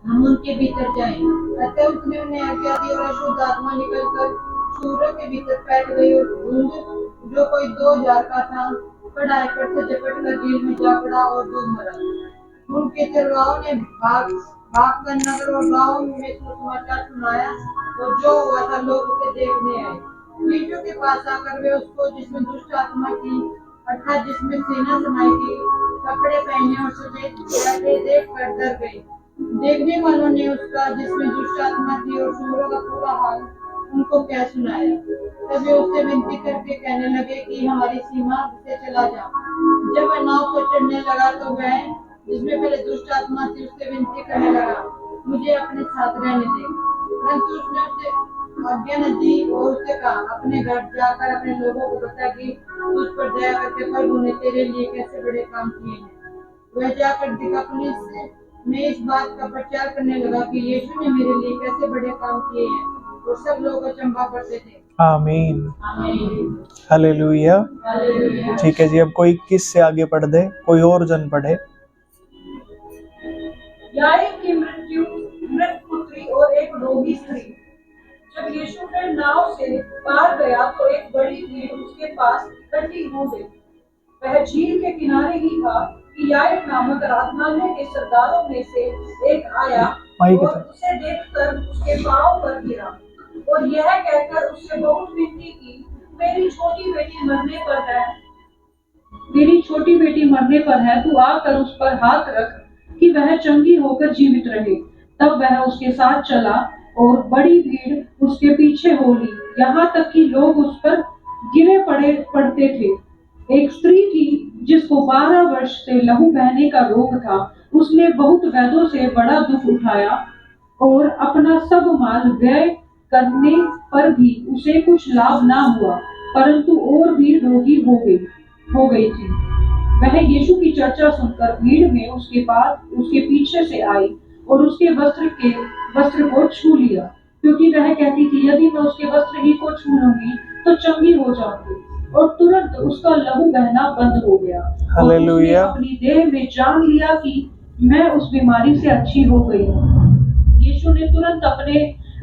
हम उनके भीतर जाएं। अतः उसने उन्हें आज्ञा दी और अशुद्ध आत्मा निकलकर सूरों के भीतर बैठ गई और झुंड जो कोई 2000 का था कड़ाई पर से झपट कर झील में जा पड़ा और डूब मरा। उनके चरवाहों ने भाग कर नगर और गांव में सुसमाचार सुनाया और जो हुआ था लोग उसे देखने आए। यीशु के पास आकर वे उसको जिसमें दुष्ट आत्मा थी अर्थात जिसमें सेना समाई थी कपड़े पहने और सजे बैठे देख कर डर गए। देखने वालों ने उसका जिसमें दुष्ट आत्मा थी और सूरों का पूरा हाल उनको क्या सुनाया। तब वे उससे विनती करके कहने लगे कि हमारी सीमा से चला जा। जब वह नाव पर चढ़ने लगा तो वह जिसमें पहले दुष्ट आत्मा थी उससे विनती करने लगा, मुझे अपने साथ रहने दे। परंतु उसने उसे आज्ञा न दी और उससे कहा, अपने घर जाकर अपने लोगों को बता कि तुझ पर दया करके प्रभु ने तेरे लिए कैसे बड़े काम किए हैं। वह जाकर दिकापुलिस में इस बात का प्रचार करने लगा कि यीशु ने मेरे लिए कैसे बड़े काम किए हैं और सब लोग अचंभा करते थे। आमीन, हालेलुया। ठीक है जी, अब कोई किस से आगे पढ़ दे, कोई और जन पढ़े। याईर की मृत पुत्री और एक रोगी स्त्री। जब यीशु फिर नाव से पार गया तो एक बड़ी भीड़ उसके पास इकट्ठी हो गई। वह झील के किनारे ही था कि याईर नामक आराधनालय के सरदारों में से एक आया और उसे देखकर उसके पांव पर गिरा और यह कहकर उससे बहुत विनती की, मेरी छोटी बेटी मरने पर है, तू आकर उस पर हाथ रख कि वह चंगी होकर जीवित रहे। तब वह उसके साथ चला और बड़ी भीड़ उसके पीछे हो ली, यहाँ तक कि लोग उस पर गिरे पड़ते थे। एक स्त्री थी जिसको 12 वर्ष से लहू बहने का रोग था। उसने बहुत वैद्यों से बड़ा दुख उठाया और अपना सब माल व्यय करने पर भी उसे कुछ लाभ ना हुआ, परंतु और भी रोगी हो गई थी। वह यीशु की चर्चा सुनकर भीड़ में उसके पीछे से आई और उसके वस्त्र को छू लिया, क्योंकि वह कहती थी, यदि मैं उसके वस्त्र ही को छू लूंगी तो चंगी हो जाऊंगी। और तुरंत उसका लहू बहना बंद हो गया और उसने अपनी देह में जान लिया कि मैं उस बीमारी से अच्छी हो गई। यीशु ने तुरंत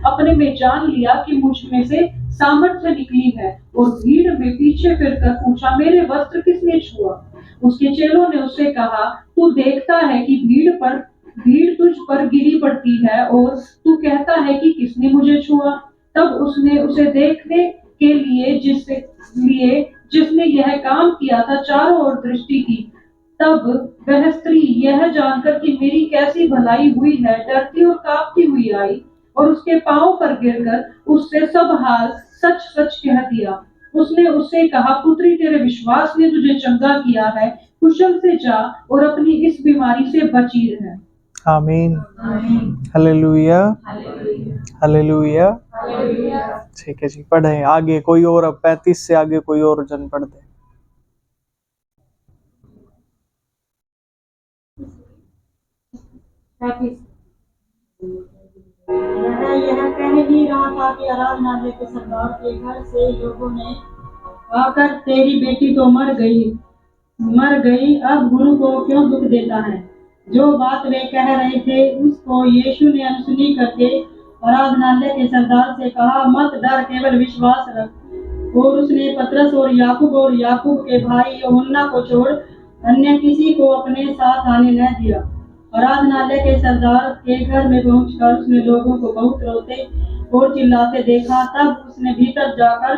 अपने में जान लिया कि मुझ में से सामर्थ्य निकली है और भीड़ में पीछे फिरकर पूछा, मेरे वस्त्र किसने छुआ? उसके चेलों ने उससे कहा, तू देखता है कि भीड़ तुझ पर गिरी पड़ती है और तू कहता है कि किसने मुझे छुआ? तब उसने उसे देखने के लिए जिसने यह काम किया था चारों ओर दृष्टि की। तब वह स्त्री यह जानकर कि मेरी कैसी भलाई हुई है, डरती और कांपती हुई आई और उसके पांव पर गिरकर उससे सब हाल सच सच कह दिया। उसने उससे कहा, पुत्री, तेरे विश्वास ने तुझे चंगा किया है, कुशल से जा और अपनी इस बीमारी से बची रह। आमीन, हालेलुया, हालेलुया। ठीक है जी, पढ़े आगे कोई और। अब 35 से आगे कोई और जन पढ़ दे। यह कह ही रहा था कि आराधनालय के सरदार के घर से लोगों ने आकर, तेरी बेटी तो मर गई, अब गुरु को क्यों दुख देता है? जो बात वे कह रहे थे उसको यीशु ने अनसुनी करके आराधनालय के सरदार से कहा, मत डर, केवल विश्वास रख। और उसने पतरस और याकूब के भाई यूहन्ना को छोड़ अन्य किसी को अपने साथ आने न दिया। आराधनालय के सरदार के घर में पहुंचकर उसने लोगों को बहुत रोते और चिल्लाते देखा। तब उसने भीतर जाकर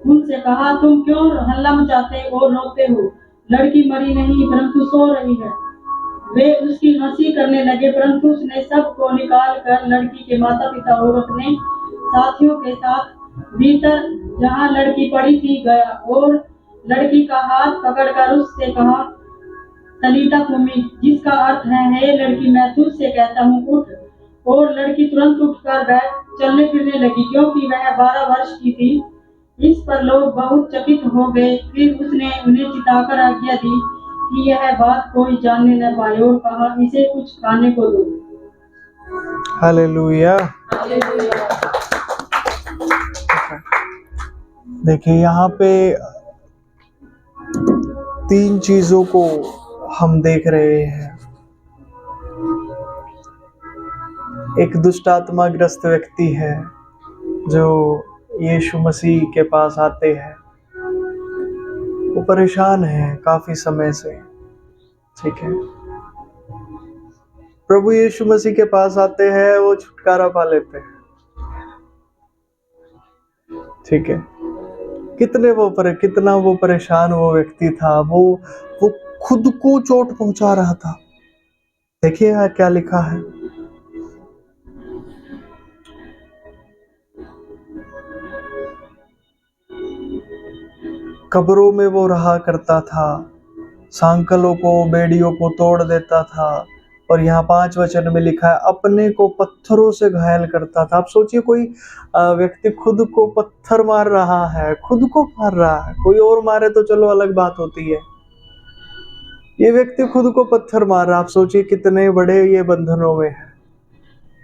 उनसे कहा, तुम क्यों हल्ला मचाते और रोते हो? लड़की मरी नहीं परंतु सो रही है। वे उसकी हंसी करने लगे, परंतु उसने सबको निकाल कर लड़की के माता पिता और अपने साथियों के साथ भीतर जहाँ लड़की पड़ी थी गया और लड़की का हाथ पकड़कर उससे कहा, तलीता कुमी, जिसका अर्थ है, हे लड़की, मैं तुझसे कहता हूँ, उठ। और लड़की तुरंत उठकर चलने फिरने लगी, क्योंकि वह 12 वर्ष की थी। इस पर लोग बहुत चकित हो गए। फिर उसने उन्हें चिताकर आज्ञा दी कि यह बात कोई जानने न पाए और कहा, इसे कुछ खाने को दो। हालेलुया। देखिए यहाँ पे 3 चीजों को हम देख रहे हैं। एक दुष्ट आत्मा ग्रस्त व्यक्ति है जो यीशु मसीह के पास आते हैं। वो परेशान है काफी समय से, ठीक है। प्रभु यीशु मसीह के पास आते हैं, वो छुटकारा पा लेते हैं, ठीक है। कितना वो परेशान वो व्यक्ति था, वो खुद को चोट पहुंचा रहा था। देखिए यहाँ क्या लिखा है, कब्रों में वो रहा करता था, सांकलों को बेड़ियों को तोड़ देता था। और यहाँ 5 वचन में लिखा है अपने को पत्थरों से घायल करता था। आप सोचिए कोई व्यक्ति खुद को पत्थर मार रहा है, खुद को मार रहा है। कोई और मारे तो चलो अलग बात होती है, ये व्यक्ति खुद को पत्थर मार रहा। आप सोचिए कितने बड़े ये बंधनों में है।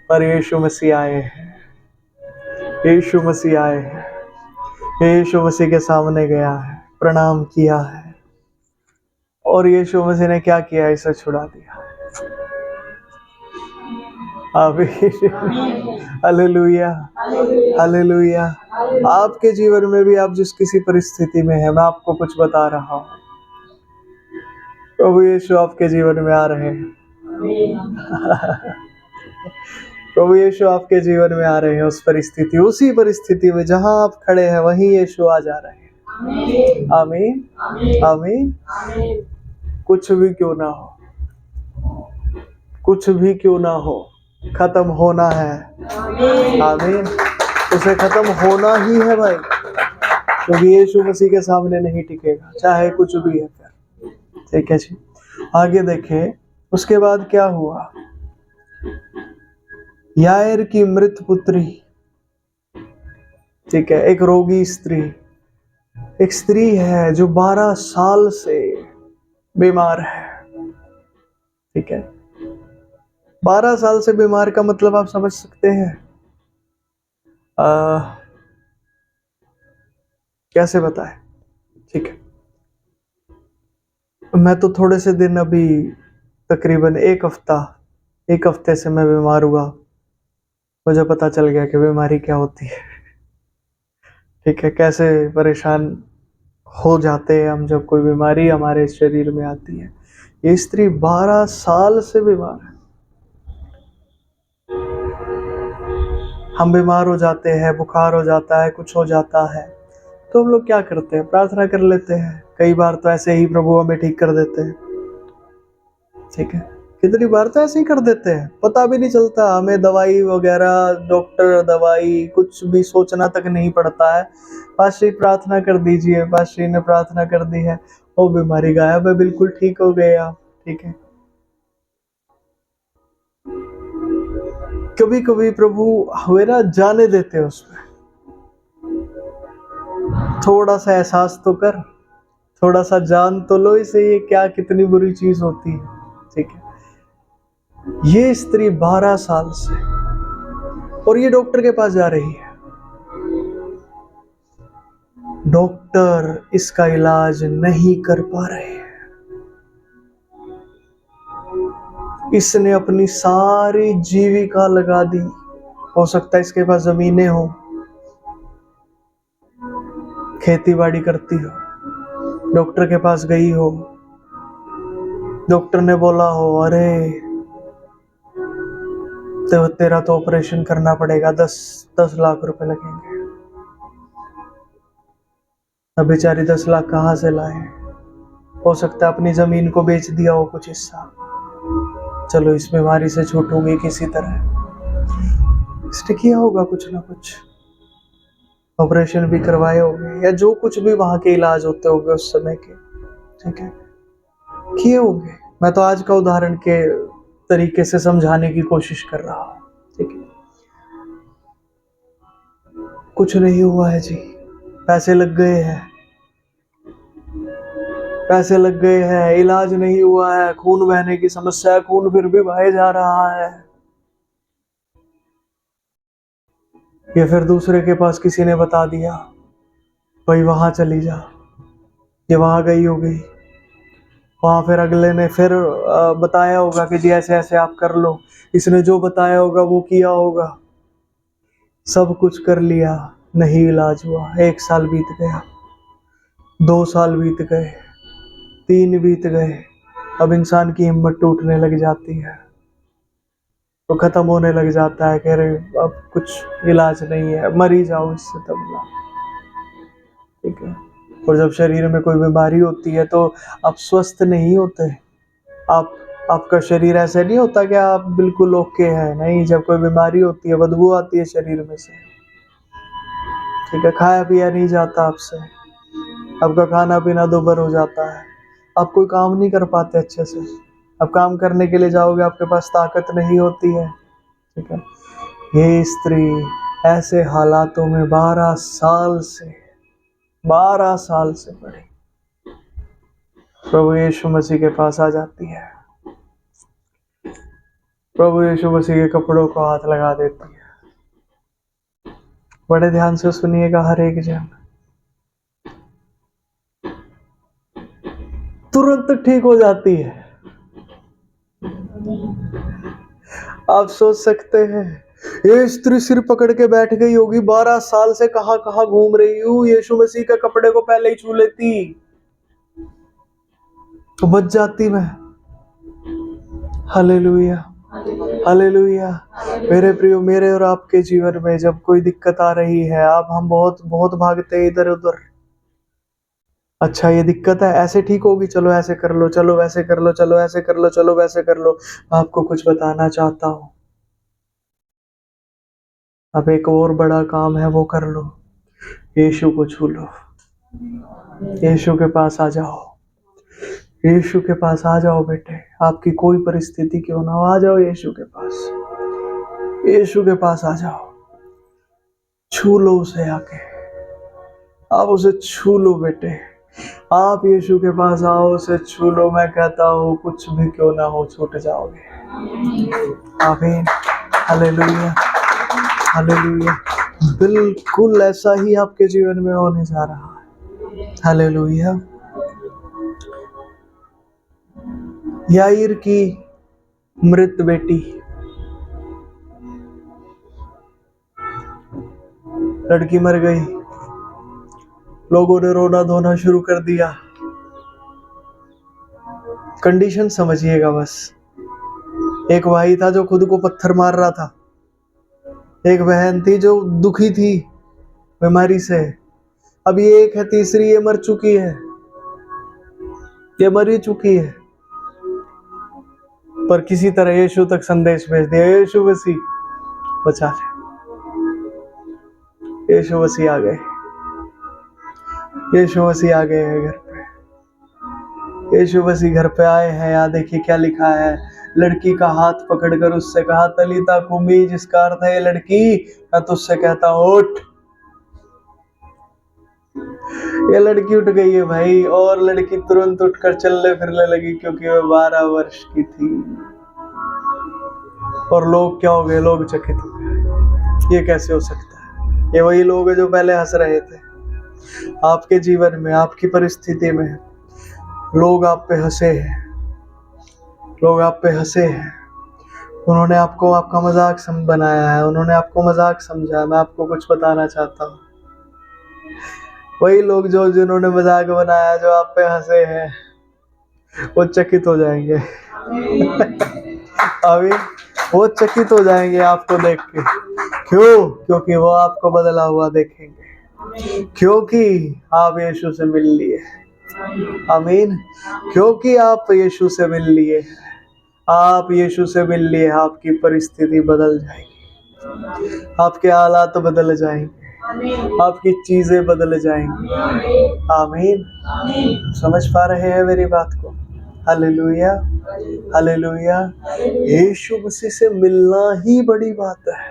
पर यीशु मसीह आए हैं, यीशु मसीह आए हैं, यीशु मसीह के सामने गया है, प्रणाम किया है, और यीशु मसीह ने क्या किया, इसे छुड़ा दिया। Hallelujah, hallelujah. आपके जीवन में भी आप जिस किसी परिस्थिति में है, मैं आपको कुछ बता रहा हूँ, प्रभु यीशु आपके जीवन में आ रहे हैं। प्रभु यीशु आपके जीवन में आ रहे हैं। उसी परिस्थिति में जहां आप खड़े हैं वहीं यीशु आ जा रहे हैं। आमीन, आमीन। कुछ भी क्यों ना हो, कुछ भी क्यों ना हो, खत्म होना है। आमीन। उसे खत्म होना ही है भाई, क्योंकि यीशु मसीह के सामने नहीं टिकेगा, चाहे कुछ भी है फिर, ठीक है जी। आगे देखें, उसके बाद क्या हुआ। यायर की मृत पुत्री, ठीक है, एक रोगी स्त्री, एक स्त्री है जो 12 साल से बीमार है, ठीक है। 12 साल से बीमार का मतलब आप समझ सकते हैं, कैसे बताएं, ठीक है। मैं तो थोड़े से दिन, अभी तकरीबन एक हफ्ते से मैं बीमार हुआ। मुझे पता चल गया कि बीमारी क्या होती है, ठीक है। कैसे परेशान हो जाते हैं हम जब कोई बीमारी हमारे शरीर में आती है। ये स्त्री 12 साल से बीमार है। हम बीमार हो जाते हैं, बुखार हो जाता है, कुछ हो जाता है, तो हम लोग क्या करते हैं, प्रार्थना कर लेते हैं। कई बार तो ऐसे ही प्रभु हमें ठीक कर देते हैं, ठीक है। कितनी बार तो ऐसे ही कर देते हैं, पता भी नहीं चलता हमें, दवाई वगैरह, डॉक्टर, दवाई, कुछ भी सोचना तक नहीं पड़ता है। पास्टर प्रार्थना कर दीजिए, पास्टर ने प्रार्थना कर दी है, वो बीमारी गायब है, बिल्कुल ठीक हो गए आप, ठीक है। कभी कभी प्रभु हमें ना जाने देते हैं उसमें, थोड़ा सा एहसास तो कर, थोड़ा सा जान तो लो इसे, ये क्या कितनी बुरी चीज होती है, ठीक है। ये स्त्री 12 साल से, और ये डॉक्टर के पास जा रही है, डॉक्टर इसका इलाज नहीं कर पा रहे हैं। इसने अपनी सारी जीविका लगा दी, हो सकता है इसके पास जमीनें हो, खेती बाड़ी करती हो, डॉक्टर के पास गई हो, डॉक्टर ने बोला हो अरे तो तेरा तो ऑपरेशन करना पड़ेगा, 10 लाख रुपए लगेंगे। अब बेचारी 10 लाख कहाँ से लाए। हो सकता है अपनी जमीन को बेच दिया हो कुछ हिस्सा, चलो इस बीमारी से छूटूंगी किसी तरह। इसने किया होगा कुछ ना कुछ, ऑपरेशन भी करवाए होंगे, या जो कुछ भी वहां के इलाज होते होंगे उस समय के, ठीक है, किए होंगे। मैं तो आज का उदाहरण के तरीके से समझाने की कोशिश कर रहा हूं, ठीक है। कुछ नहीं हुआ है जी, पैसे लग गए हैं, पैसे लग गए हैं, इलाज नहीं हुआ है, खून बहने की समस्या है, खून फिर भी बहे जा रहा है। ये फिर दूसरे के पास किसी ने बता दिया, भाई वहां चली जा, ये वहां गई होगी, वहाँ फिर अगले ने फिर बताया होगा कि जी ऐसे ऐसे आप कर लो, इसने जो बताया होगा वो किया होगा, सब कुछ कर लिया, नहीं इलाज हुआ। 1 साल बीत गया, 2 साल बीत गए, 3 बीत गए, अब इंसान की हिम्मत टूटने लग जाती है, तो खत्म होने लग जाता है कि अरे अब कुछ इलाज नहीं है, मर ही जाओ इससे तब। ठीक है। और जब शरीर में कोई बीमारी होती है तो आप स्वस्थ नहीं होते, आपका शरीर ऐसा नहीं होता कि आप बिल्कुल ओके है, नहीं। जब कोई बीमारी होती है, बदबू आती है शरीर में से, ठीक है, खाया पिया नहीं जाता आपसे, आपका खाना पीना दोबर हो जाता है, आप कोई काम नहीं कर पाते अच्छे से, अब काम करने के लिए जाओगे आपके पास ताकत नहीं होती है, ठीक है। ये स्त्री ऐसे हालातों में 12 साल से पड़ी, प्रभु यीशु मसीह के पास आ जाती है, प्रभु यीशु मसीह के कपड़ों को हाथ लगा देती है। बड़े ध्यान से सुनिएगा हर एक जन, तुरंत ठीक हो जाती है। आप सोच सकते हैं ये स्त्री सिर पकड़ के बैठ गई होगी, 12 साल से कहां कहां घूम रही हूं, यीशु मसीह के कपड़े को पहले ही छू लेती तो बच जाती मैं। Hallelujah, hallelujah. मेरे प्रियो, मेरे और आपके जीवन में जब कोई दिक्कत आ रही है, हम बहुत बहुत भागते हैं इधर उधर। अच्छा ये दिक्कत है, ऐसे ठीक होगी, चलो ऐसे कर लो, चलो वैसे कर लो, चलो ऐसे कर लो, चलो वैसे कर लो। आपको कुछ बताना चाहता हूं, अब एक और बड़ा काम है, वो कर लो। यीशु को छू लो, यीशु के पास आ जाओ, यीशु के पास आ जाओ बेटे। आपकी कोई परिस्थिति क्यों ना हो, आ जाओ यीशु के पास, यीशु के पास आ जाओ, छू लो उसे आके, आप उसे छू लो बेटे, आप यीशु के पास आओ, उसे छू लो। मैं कहता हूँ कुछ भी क्यों ना हो, छूट जाओगे। आमीन, हालेलुया, हालेलुया। बिल्कुल ऐसा ही आपके जीवन में होने जा रहा है। हालेलुया। याईर की मृत बेटी, लड़की मर गई, लोगों ने रोना धोना शुरू कर दिया। कंडीशन समझिएगा बस। एक भाई था जो खुद को पत्थर मार रहा था, एक बहन थी जो दुखी थी बीमारी से, अब ये एक है तीसरी, ये मर चुकी है, ये मर ही चुकी है, पर किसी तरह यीशु तक संदेश भेज दिया, यीशु मसीह बचा ले। यीशु मसीह आ गए, यीशु मसीह आ गए हैं घर पे, यीशु मसीह घर पे आए हैं। यहाँ देखिए क्या लिखा है, लड़की का हाथ पकड़कर उससे कहा, तलीता कुमी, जिसका अर्थ है लड़की मैं तुझसे कहता हूँ उठ। ये लड़की उठ गई है भाई, और लड़की तुरंत उठकर चलने फिरने लगी, क्योंकि वह 12 वर्ष की थी। और लोग क्या हो गए, लोग चकित हो गए, ये कैसे हो सकता है। ये वही लोग हैं जो पहले हंस रहे थे। आपके जीवन में, आपकी परिस्थिति में लोग आप पे हंसे हैं, लोग आप पे हंसे हैं, उन्होंने आपको आपका मजाक बनाया है, उन्होंने आपको मजाक समझा है। मैं आपको कुछ बताना चाहता हूँ, वही लोग जो जिन्होंने मजाक बनाया, जो आप पे हंसे हैं, वो चकित हो जाएंगे। अभी वो चकित हो जाएंगे आपको देख के। क्यों? क्योंकि वो आपको बदला हुआ देखेंगे, क्योंकि आप यीशु से मिल लिए। आमीन। क्योंकि आप यीशु से मिल लिए, आप यीशु से मिल लिए, आपकी परिस्थिति बदल जाएगी, आपके हालात बदल जाएंगे, आपकी चीजें बदल जाएंगी। आमीन। समझ पा रहे हैं मेरी बात को? Hallelujah, hallelujah. यीशु मसीह से मिलना ही बड़ी बात है,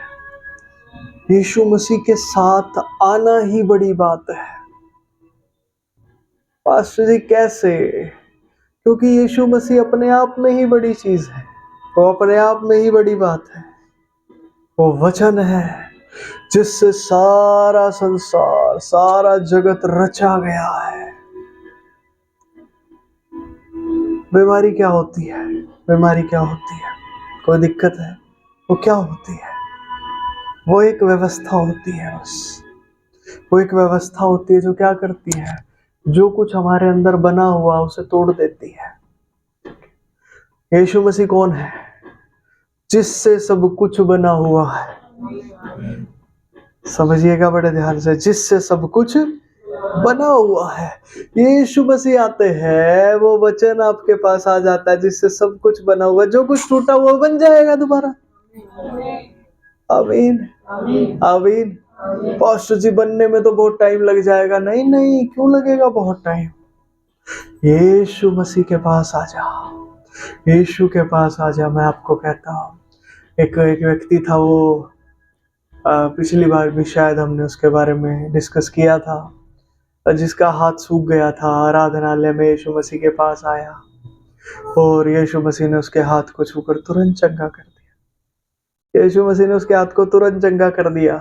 यीशु मसीह के साथ आना ही बड़ी बात है। पास्टर जी कैसे? क्योंकि यीशु मसीह अपने आप में ही बड़ी चीज है, वो अपने आप में ही बड़ी बात है। वो वचन है जिससे सारा संसार, सारा जगत रचा गया है। बीमारी क्या होती है? बीमारी क्या होती है? कोई दिक्कत है? वो क्या होती है? वो एक व्यवस्था होती है बस। वो एक व्यवस्था होती है जो क्या करती है? जो कुछ हमारे अंदर बना हुआ उसे तोड़ देती है। यीशु मसीह कौन है? जिससे सब कुछ बना हुआ है। समझिएगा बड़े ध्यान से, जिससे सब कुछ बना हुआ है। यीशु मसीह आते हैं, वो वचन आपके पास आ जाता है जिससे सब कुछ बना हुआ है। जो कुछ टूटा हुआ बन जाएगा दोबारा। आमीन आमीन। पास्टर जी बनने में तो बहुत टाइम लग जाएगा। नहीं नहीं, क्यों लगेगा बहुत टाइम? यीशु मसीह के पास आ जा, यीशु के पास आ जा। मैं आपको कहता हूँ, एक व्यक्ति था, वो पिछली बार भी शायद हमने उसके बारे में डिस्कस किया था, जिसका हाथ सूख गया था। आराधनालय में यीशु मसीह के पास आया और यीशु मसीह ने उसके हाथ को छूकर तुरंत चंगा कर दिया। यीशु मसीह ने उसके हाथ को तुरंत चंगा कर दिया।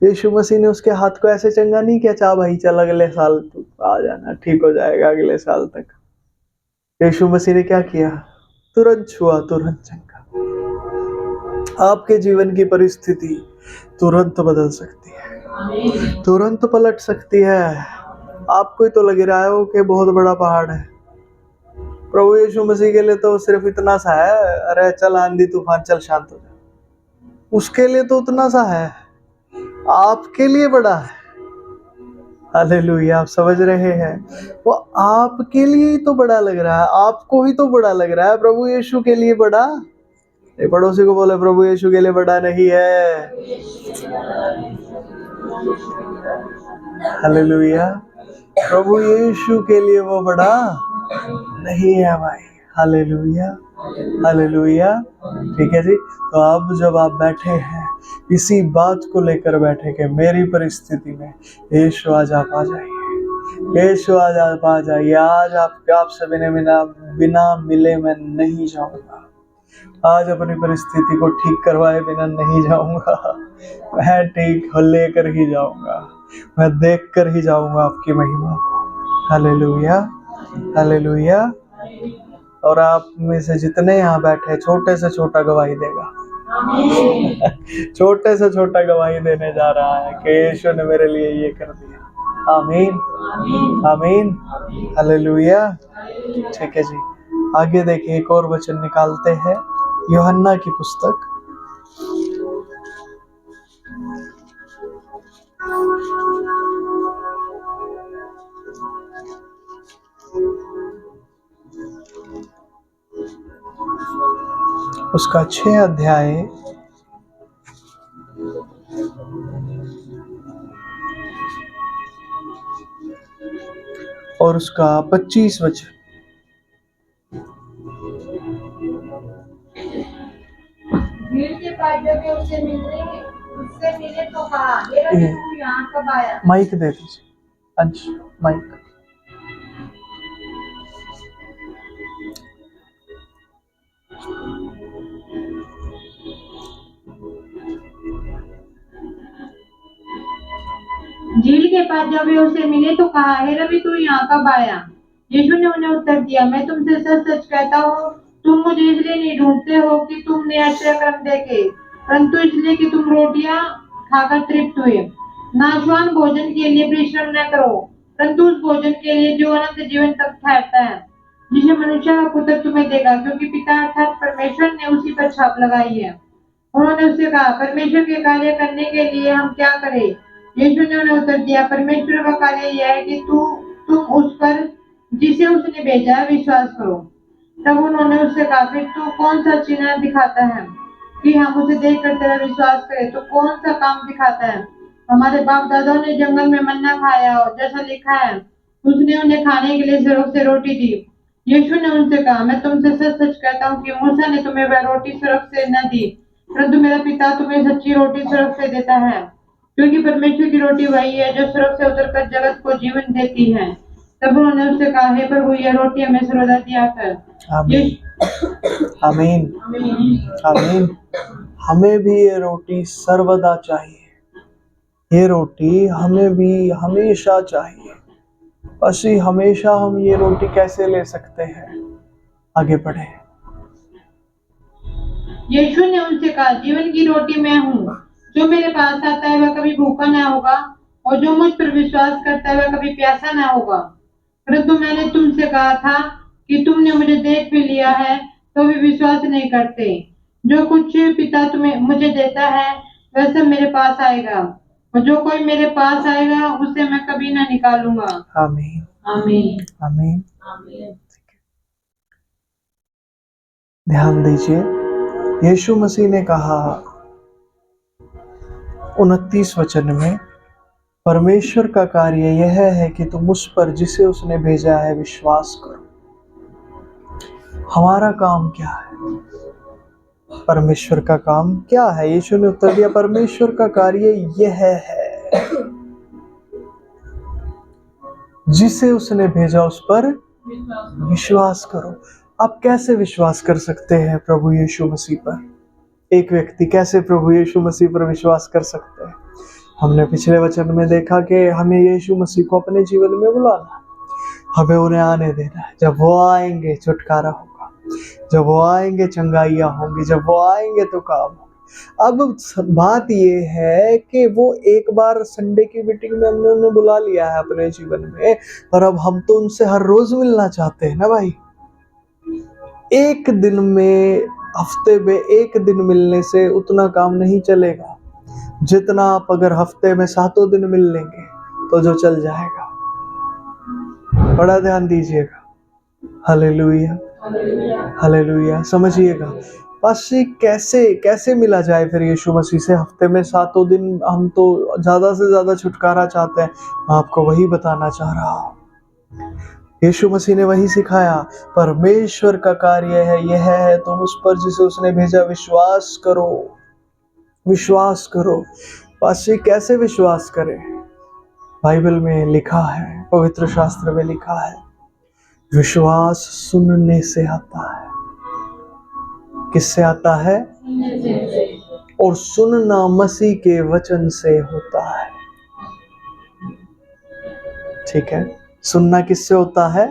यीशु मसीह ने उसके हाथ को ऐसे चंगा नहीं किया, चा भाई चल अगले साल तू आ जाना, ठीक हो जाएगा अगले साल तक। यीशु मसीह ने क्या किया? तुरंत छुआ, तुरंत चंगा। आपके जीवन की परिस्थिति तुरंत बदल सकती है, तुरंत पलट सकती है। आपको ही तो लग रहा है वो कि बहुत बड़ा पहाड़ है। प्रभु यीशु मसीह के लिए तो सिर्फ इतना सा है, अरे चल आंधी तूफान चल शांत हो जा। उसके लिए तो उतना सा है, आपके लिए बड़ा है। हालेलुया, आप समझ रहे हैं? वो आपके लिए ही तो बड़ा लग रहा है, आपको ही तो बड़ा लग रहा है। प्रभु यीशु के लिए बड़ा, पड़ोसी को बोले प्रभु यीशु के लिए बड़ा नहीं है। हालेलुया, प्रभु यीशु के लिए वो बड़ा नहीं है भाई। Hallelujah hallelujah. ठीक है जी। तो अब जब आप बैठे हैं, इसी बात को लेकर बैठे कि मेरी परिस्थिति में यीशु आज आप आ जाइए, यीशु आज आप आ जाइए। आज आपसे बिना मिले मैं नहीं जाऊंगा। आज अपनी परिस्थिति को ठीक करवाए बिना नहीं जाऊंगा। मैं ठीक लेकर ही जाऊंगा, मैं देख कर ही जाऊंगा आपकी महिमा को। Hallelujah hallelujah. और आप में से जितने यहाँ बैठे, छोटे से छोटा गवाही देगा। छोटे से छोटा गवाही देने जा रहा है कि यीशु ने मेरे लिए ये कर दिया। आमीन आमीन हालेलुया। ठीक है जी, आगे देखिए, एक और वचन निकालते हैं, यूहन्ना की पुस्तक। उसका 6 अध्याय और उसका 25 वचन। भीड़ के पास जब उससे मिले तो कहा, ये रवि तू यहाँ कब आया? माइक दे दीजिए अंश, माइक। झील के पास जब वे उसे मिले तो कहा, हे रवि तू यहाँ कब आया? यीशु ने उन्हें उत्तर दिया, मैं तुमसे सच सच कहता हूँ, तुम मुझे इसलिए नहीं ढूंढते हो कि तुमने आश्चर्य कर्म देखे, परंतु इसलिए कि तुम रोटियां खाकर तृप्त हुए। नाशवान भोजन के लिए परिश्रम न करो, परंतु उस भोजन के लिए जो अनंत जीवन तक ठहरता है, जिसे मनुष्य का पुत्र तुम्हें देगा, क्योंकि पिता अर्थात परमेश्वर ने उसी पर छाप लगाई है। उन्होंने उससे कहा, परमेश्वर के कार्य करने के लिए हम क्या करें? यीशु ने उन्हें उत्तर दिया, परमेश्वर का कार्य यह है कि तुम उस पर जिसे उसने भेजा है विश्वास करो। तब उन्होंने उससे कहा, फिर तू कौन सा चिन्ह दिखाता है कि हम उसे देखकर तेरा विश्वास करें? तो कौन सा काम दिखाता है? हमारे बाप दादाओं ने जंगल में मन्ना खाया और जैसा लिखा है, उसने उन्हें खाने के लिए सिरों से रोटी दी। यीशु ने उनसे कहा, मैं तुमसे सच सच कहता हूँ कि मूसा ने तुम्हें वह रोटी सिरक से न दी, परंतु मेरा पिता तुम्हें सच्ची रोटी सिरक से देता है, क्योंकि परमेश्वर की रोटी वही है जो सिरक से उतरकर जगत को जीवन देती है। तब उन्होंने उससे कहा, हे प्रभु, यह रोटी हमें सर्वदा दिया कर। आमीन आमीन आमीन। हमें भी ये रोटी सर्वदा चाहिए, ये रोटी हमें भी हमेशा चाहिए। बस हमेशा हम ये रोटी कैसे ले सकते हैं? आगे बढ़े। यीशु ने उनसे कहा, जीवन की रोटी मैं हूँ। जो मेरे पास आता है वह कभी भूखा न होगा, और जो मुझ पर विश्वास करता है वह कभी प्यासा न होगा। परंतु मैंने तुमसे कहा था कि तुमने मुझे देख भी लिया है तो भी विश्वास नहीं करते। जो कुछ पिता तुम्हें मुझे देता है वह सब मेरे पास आएगा, और जो कोई मेरे पास आएगा उसे मैं कभी ना निकालूंगा। आमीन आमीन। आमीन। आमीन। ध्यान दीजिए, यीशु मसीह ने कहा 29 वचन में, परमेश्वर का कार्य यह है कि तुम उस पर जिसे उसने भेजा है विश्वास करो। हमारा काम क्या है? परमेश्वर का काम क्या है? यीशु ने उत्तर दिया, परमेश्वर का कार्य यह है, जिसे उसने भेजा उस पर विश्वास करो। आप कैसे विश्वास कर सकते हैं प्रभु यीशु मसीह पर? एक व्यक्ति कैसे प्रभु यीशु मसीह पर विश्वास कर सकते हैं? हमने पिछले वचन में देखा कि हमें यीशु मसीह को अपने जीवन में बुलाना, हमें उन्हें आने देना है। जब वो आएंगे छुटकारा होगा, जब वो आएंगे चंगाइयाँ होंगी, जब वो आएंगे तो काम होगा। अब बात ये है कि वो एक बार संडे की मीटिंग में हमने उन्हें बुला लिया है अपने जीवन में, पर अब हम तो उनसे हर रोज मिलना चाहते हैं ना भाई। एक दिन में, हफ्ते में एक दिन मिलने से उतना काम नहीं चलेगा जितना आप अगर हफ्ते में 7 दिन मिल लेंगे तो जो चल जाएगा। बड़ा ध्यान दीजिएगा। Hallelujah hallelujah. समझिएगा पास्टर, कैसे मिला जाए फिर यीशु मसीह से? हफ्ते में 7 दिन हम तो ज्यादा से ज्यादा छुटकारा चाहते हैं। मैं आपको वही बताना चाह रहा हूँ। यीशु मसीह ने वही सिखाया, परमेश्वर का कार्य है यह है, तुम उस पर जिसे उसने भेजा विश्वास करो। विश्वास करो। पास्टर कैसे विश्वास करें? बाइबल में लिखा है, पवित्र शास्त्र में लिखा है, विश्वास सुनने से आता है। किससे आता है? और सुनना मसीह के वचन से होता है। ठीक है, सुनना किससे होता है?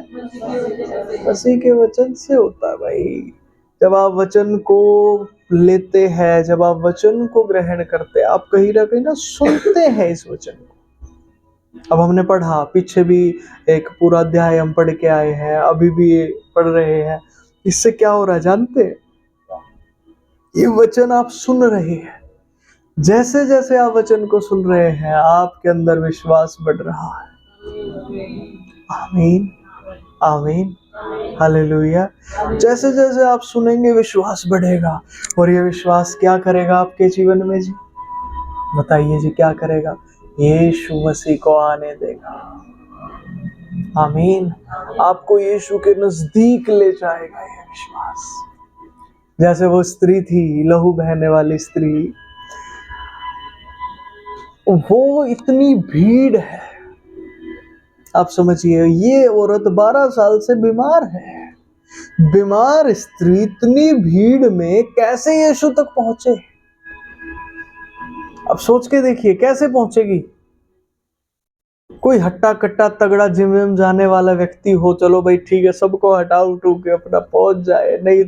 मसीह के वचन से होता है भाई। जब आप वचन को लेते हैं, जब आप वचन को ग्रहण करते हैं, आप कहीं ना कहीं ना सुनते हैं इस वचन को। अब हमने पढ़ा, पीछे भी एक पूरा अध्याय हम पढ़ के आए हैं, अभी भी पढ़ रहे हैं। इससे क्या हो रहा है जानते हैं? ये वचन आप सुन रहे हैं, जैसे जैसे आप वचन को सुन रहे हैं आपके अंदर विश्वास बढ़ रहा है। आमीन आमीन हालेलुया। जैसे जैसे आप सुनेंगे विश्वास बढ़ेगा, और ये विश्वास क्या करेगा आपके जीवन में जी? बताइए जी, क्या करेगा? यीशु मसीह को आने देगा। आमीन। आपको यीशु के नजदीक ले जाएगा ये विश्वास। जैसे वो स्त्री थी, लहू बहने वाली स्त्री, वो इतनी भीड़ है, आप समझिए, ये औरत 12 साल से बीमार है। बीमार स्त्री इतनी भीड़ में कैसे यीशु तक पहुंचे? अब सोच के देखिए कैसे पहुंचेगी? कोई हट्टा कट्टा तगड़ा जिम में जाने वाला व्यक्ति हो, चलो भाई ठीक है, सबको हटा उठू के अपना पहुंच जाए, नहीं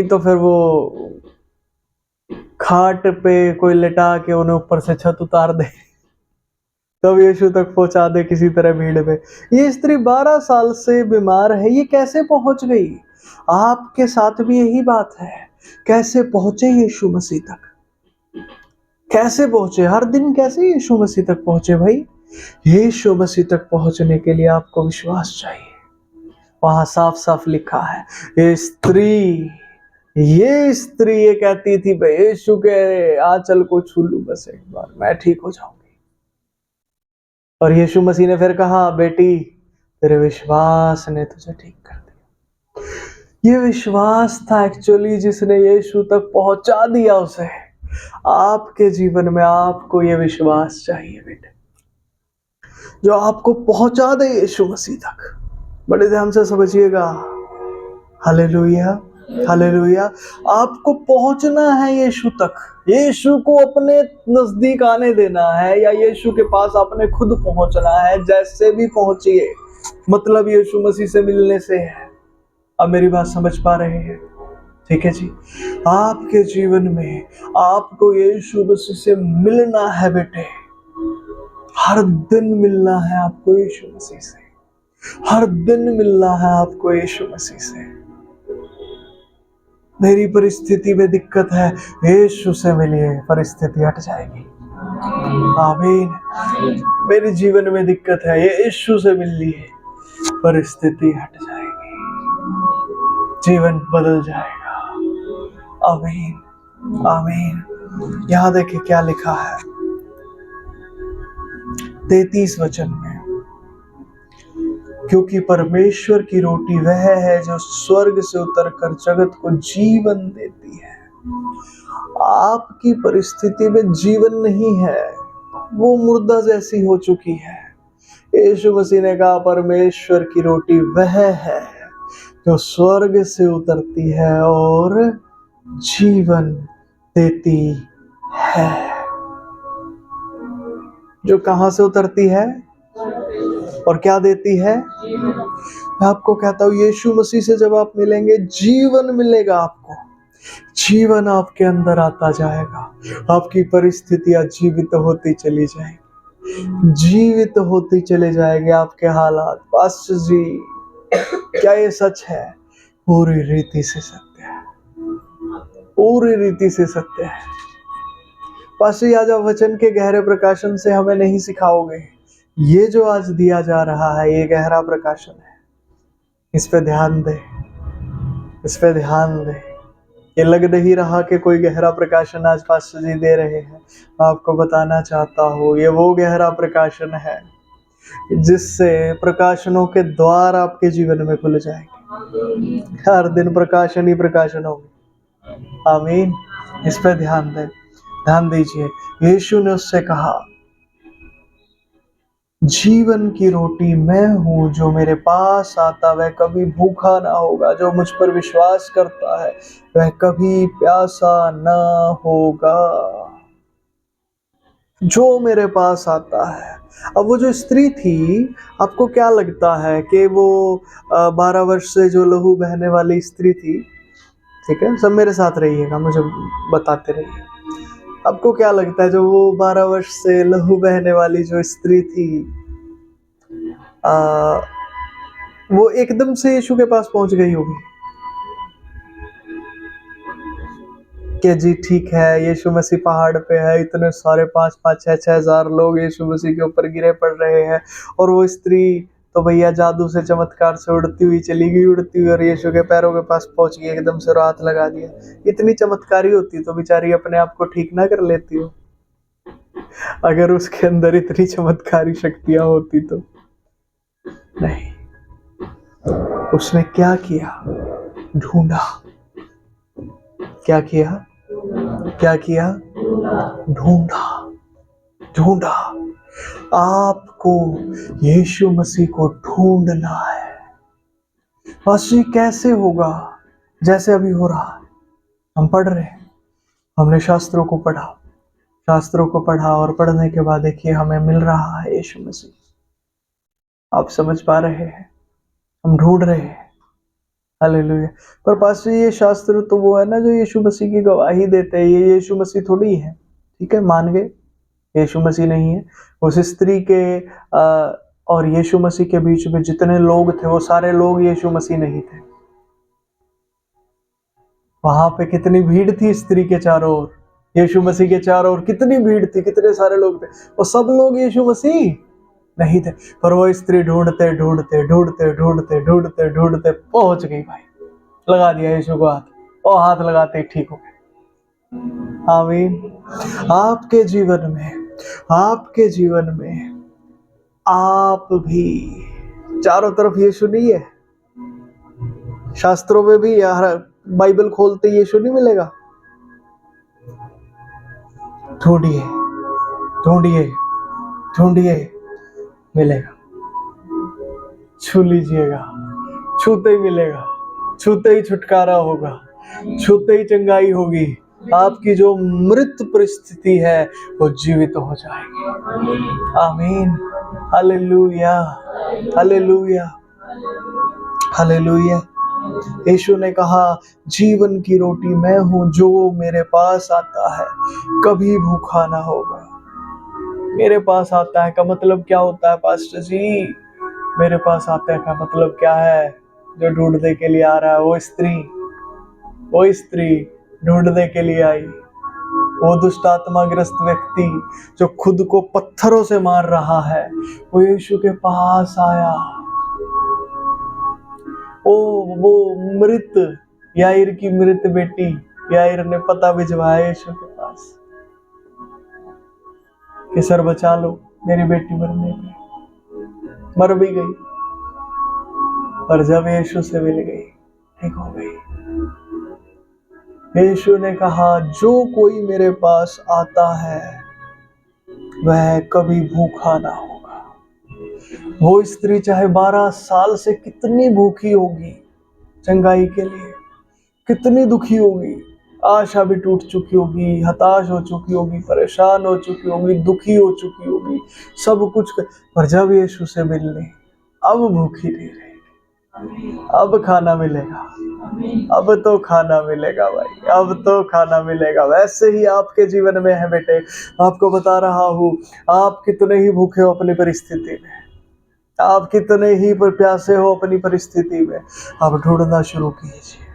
तो फिर वो खाट पे कोई लेटा के उन्हें ऊपर से छत उतार दे, तब यीशु तक पहुंचा दे किसी तरह भीड़ में। ये स्त्री 12 साल से बीमार है, ये कैसे पहुंच गई? आपके साथ भी यही बात है। कैसे पहुंचे यीशु मसीह तक? कैसे पहुंचे? हर दिन कैसे यीशु मसीह तक पहुंचे भाई? यीशु मसीह तक पहुंचने के लिए आपको विश्वास चाहिए। वहां साफ साफ लिखा है, ये स्त्री ये कहती थी, भाई यीशु के आंचल को छू लूं बस एक बार, मैं ठीक हो जाऊंगी। और यीशु मसीह ने फिर कहा, बेटी तेरे विश्वास ने तुझे ठीक कर दिया। ये विश्वास था एक्चुअली जिसने यीशु तक पहुंचा दिया उसे। आपके जीवन में आपको ये विश्वास चाहिए बेटे, जो आपको पहुंचा दे यीशु मसीह तक। बड़े ध्यान से समझिएगा। Hallelujah hallelujah. आपको पहुंचना है यीशु तक, यीशु को अपने नजदीक आने देना है, या यीशु के पास आपने खुद पहुंचना है। जैसे भी पहुंचिए, मतलब यीशु मसीह से मिलने से है। अब मेरी बात समझ पा रहे हैं? ठीक है जी। आपके जीवन में आपको यीशु मसीह से मिलना है बेटे, हर दिन मिलना है आपको यीशु मसीह से, हर दिन मिलना है आपको यीशु मसीह से। मेरी परिस्थिति में दिक्कत है, यीशु से मिलिए, परिस्थिति हट जाएगी। आमीन। मेरे जीवन में दिक्कत है, यीशु से मिल लिए, परिस्थिति हट जाएगी, जीवन बदल जाएगा। आमीन आमीन। यहां देखिए क्या लिखा है 33 वचन में, क्योंकि परमेश्वर की रोटी वह है जो स्वर्ग से उतरकर जगत को जीवन देती है। आपकी परिस्थिति में जीवन नहीं है, वो मुर्दा जैसी हो चुकी है। यीशु मसीह ने कहा परमेश्वर की रोटी वह है जो स्वर्ग से उतरती है और जीवन देती है। जो कहां से उतरती है और क्या देती है? मैं आपको कहता हूं यीशु मसीह से जब आप मिलेंगे, जीवन मिलेगा आपको, जीवन आपके अंदर आता जाएगा, आपकी परिस्थितियां जीवित होती चली जाएंगी, जीवित होती चले जाएंगे आपके हालात। पास्टर जी क्या ये सच है? पूरी रीति से सत्य है, पूरी रीति से सत्य है। पास्टर जी आज आप वचन के गहरे प्रकाशन से हमें नहीं सिखाओगे, ये जो आज दिया जा रहा है ये गहरा प्रकाशन है, इस पे ध्यान दे, इस पे ध्यान दे। ये लग नहीं रहा कि कोई गहरा प्रकाशन आज पास्टर जी दे रहे हैं। मैं आपको बताना चाहता हूँ ये वो गहरा प्रकाशन है जिससे प्रकाशनों के द्वार आपके जीवन में खुल जाएंगे। हर दिन प्रकाशन ही प्रकाशन होंगे। आमीन। इस पे ध्यान दे, ध्यान दीजिए। यीशु ने उससे कहा जीवन की रोटी मैं हूं, जो मेरे पास आता वह कभी भूखा ना होगा, जो मुझ पर विश्वास करता है वह कभी प्यासा ना होगा। जो मेरे पास आता है। अब वो जो स्त्री थी, आपको क्या लगता है कि वो 12 वर्ष से जो लहू बहने वाली स्त्री थी, ठीक है, सब मेरे साथ रहिएगा, मुझे बताते रहिए। आपको क्या लगता है जो वो 12 वर्ष से लहू बहने वाली जो स्त्री थी, वो एकदम से यीशु के पास पहुंच गई होगी कि जी ठीक है यीशु मसीह पहाड़ पे है, इतने सारे 5-5, 6-6 हजार लोग यीशु मसीह के ऊपर गिरे पड़ रहे हैं, और वो स्त्री तो भैया जादू से चमत्कार से उड़ती हुई चली गई, उड़ती हुई, और यीशु के पैरों के पास पहुंच गई, एकदम से हाथ लगा दिया। इतनी चमत्कारी होती तो बेचारी अपने आप को ठीक ना कर लेती हो? अगर उसके अंदर इतनी चमत्कारी शक्तियां होती तो? नहीं, उसने क्या किया? ढूंढा। क्या किया? क्या किया? ढूंढा, ढूंढा। आपको यीशु मसीह को ढूंढना है। मसीह कैसे होगा? जैसे अभी हो रहा है, हम पढ़ रहे हैं, हमने शास्त्रों को पढ़ा, शास्त्रों को पढ़ा, और पढ़ने के बाद देखिए हमें मिल रहा है यीशु मसीह। आप समझ पा रहे हैं? हम ढूंढ रहे हैं। हालेलुया। पर पास्टर ये शास्त्र तो वो है ना जो यीशु मसीह की गवाही देते हैं, ये यीशु मसीह थोड़ी है। ठीक है, मान गए यीशु मसीह नहीं है। उस स्त्री के और यीशु मसीह के बीच में जितने लोग थे वो सारे लोग यीशु मसीह नहीं थे। वहां पे कितनी भीड़ थी स्त्री के चारों ओर, यीशु मसीह के चारों ओर कितनी भीड़ थी, कितने सारे लोग थे, वो सब लोग यीशु मसीह नहीं थे। पर वो स्त्री ढूंढते ढूंढते ढूंढते ढूंढते ढूंढते ढूंढते पहुंच गई भाई, लगा दिया यीशु को हाथ, और हाथ लगाते ही ठीक हो गए। आमीन। आपके जीवन में, आपके जीवन में आप भी, चारों तरफ यीशु नहीं है, शास्त्रों में भी यार बाइबल खोलते यीशु नहीं मिलेगा। ढूंढिए ढूंढिए ढूंढिए, मिलेगा। छू लीजिएगा, छूते ही मिलेगा, छूते ही छुटकारा होगा, छूते ही चंगाई होगी। आपकी जो मृत परिस्थिति है वो जीवित हो जाएगी। आमीन। Hallelujah, hallelujah, hallelujah. यीशु ने कहा जीवन की रोटी मैं हूं, जो मेरे पास आता है कभी भूखा ना होगा। मेरे पास आता है का मतलब क्या होता है पास्टर जी? मेरे पास आते का मतलब क्या है? जो ढूंढने के लिए आ रहा है, वो स्त्री ढूंढने के लिए आई, वो दुष्ट आत्मा ग्रस्त व्यक्ति जो खुद को पत्थरों से मार रहा है, वो यीशु के पास आया। वो मृत याईर की मृत बेटी, याईर ने पता भिजवाया यीशु के पास कि सर बचा लो, मेरी बेटी मरने में मर भी गई, पर जब यीशु से मिल गई ठीक हो गई। यीशु ने कहा जो कोई मेरे पास आता है वह कभी भूखा ना होगा। वो स्त्री चाहे 12 साल से कितनी भूखी होगी चंगाई के लिए, कितनी दुखी होगी, आशा भी टूट चुकी होगी, हताश हो चुकी होगी, परेशान हो चुकी होगी, दुखी हो चुकी होगी, सब कुछ पर जब यीशु से मिलने अब भूखी नहीं रहेगी, अब खाना मिलेगा, अब तो खाना मिलेगा भाई, अब तो खाना मिलेगा। वैसे ही आपके जीवन में है बेटे, आपको बता रहा हूँ, आप कितने ही भूखे हो अपनी परिस्थिति में, आप कितने ही प्यासे हो अपनी परिस्थिति में, आप ढूंढना शुरू कीजिए,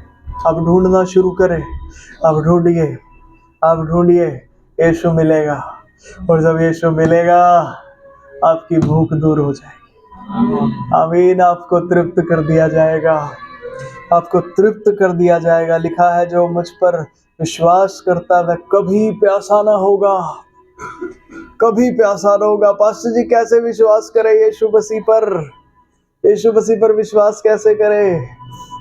आप ढूंढना शुरू करें, आप ढूंढिए, आप ढूंढिए, यीशु मिलेगा। और जब यीशु मिलेगा आपकी भूख दूर हो जाएगी। आमीन। आपको तृप्त कर दिया जाएगा, आपको तृप्त कर दिया जाएगा। लिखा है जो मुझ पर विश्वास करता है वह कभी प्यासा ना होगा, कभी प्यासा ना होगा। पास्टर जी कैसे विश्वास करें यीशु मसीह पर? यीशु मसीह पर विश्वास कैसे करें?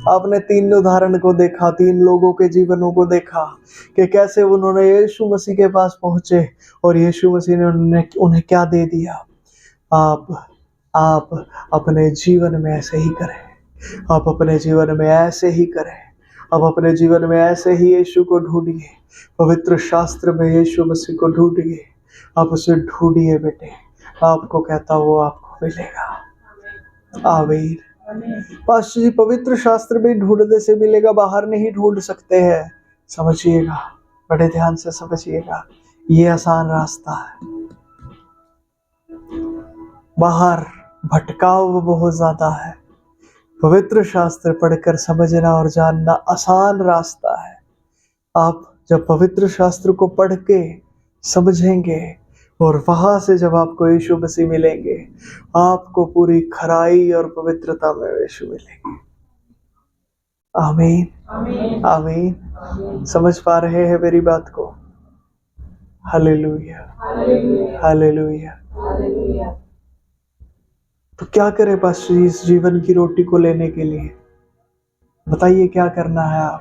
आपने 3 उदाहरण को देखा, 3 लोगों के जीवनों को देखा कि कैसे उन्होंने यीशु मसीह के पास पहुंचे और यीशु मसीह ने उन्हें क्या दे दिया। आप अपने जीवन में ऐसे ही करें, आप अपने जीवन में ऐसे ही करें, आप अपने जीवन में ऐसे ही यीशु को ढूंढिए, पवित्र शास्त्र में यीशु मसीह को ढूंढिए, आप उसे ढूंढिए बेटे, आपको कहता वो आपको मिलेगा। आमीन। पास्टर जी पवित्र शास्त्र में ढूंढने से मिलेगा, बाहर नहीं ढूंढ सकते हैं। समझिएगा, बड़े ध्यान से समझिएगा, ये आसान रास्ता है। बाहर भटकाव बहुत ज्यादा है, पवित्र शास्त्र पढ़कर समझना और जानना आसान रास्ता है। आप जब पवित्र शास्त्र को पढ़ के समझेंगे और वहां से जब आपको यीशु मसीह मिलेंगे, आपको पूरी खराई और पवित्रता में यीशु मिलेंगे। आमीन, आमीन। समझ पा रहे हैं मेरी बात को? Hallelujah, hallelujah. तो क्या करें पास्टर जी इस जीवन की रोटी को लेने के लिए? बताइए क्या करना है आप?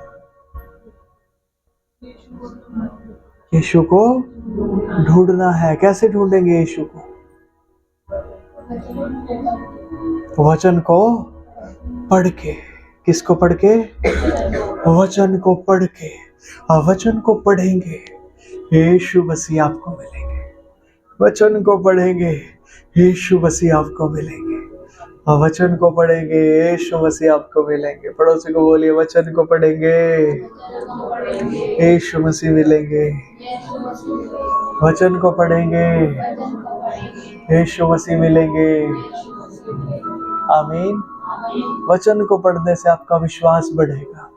यीशु को ढूंढना है। कैसे ढूंढेंगे यीशु को? वचन को पढ़ के। किसको पढ़ के? वचन को पढ़ के। वचन को पढ़ेंगे यीशु मसीह आपको मिलेंगे, वचन को पढ़ेंगे यीशु मसीह आपको मिलेंगे, वचन को पढ़ेंगे यीशु मसीह आपको मिलेंगे। पड़ोसी को बोलिए वचन को पढ़ेंगे यीशु मसीह मिलेंगे, वचन को पढ़ेंगे यीशु मसीह मिलेंगे। आमीन। वचन को पढ़ने से आपका विश्वास बढ़ेगा,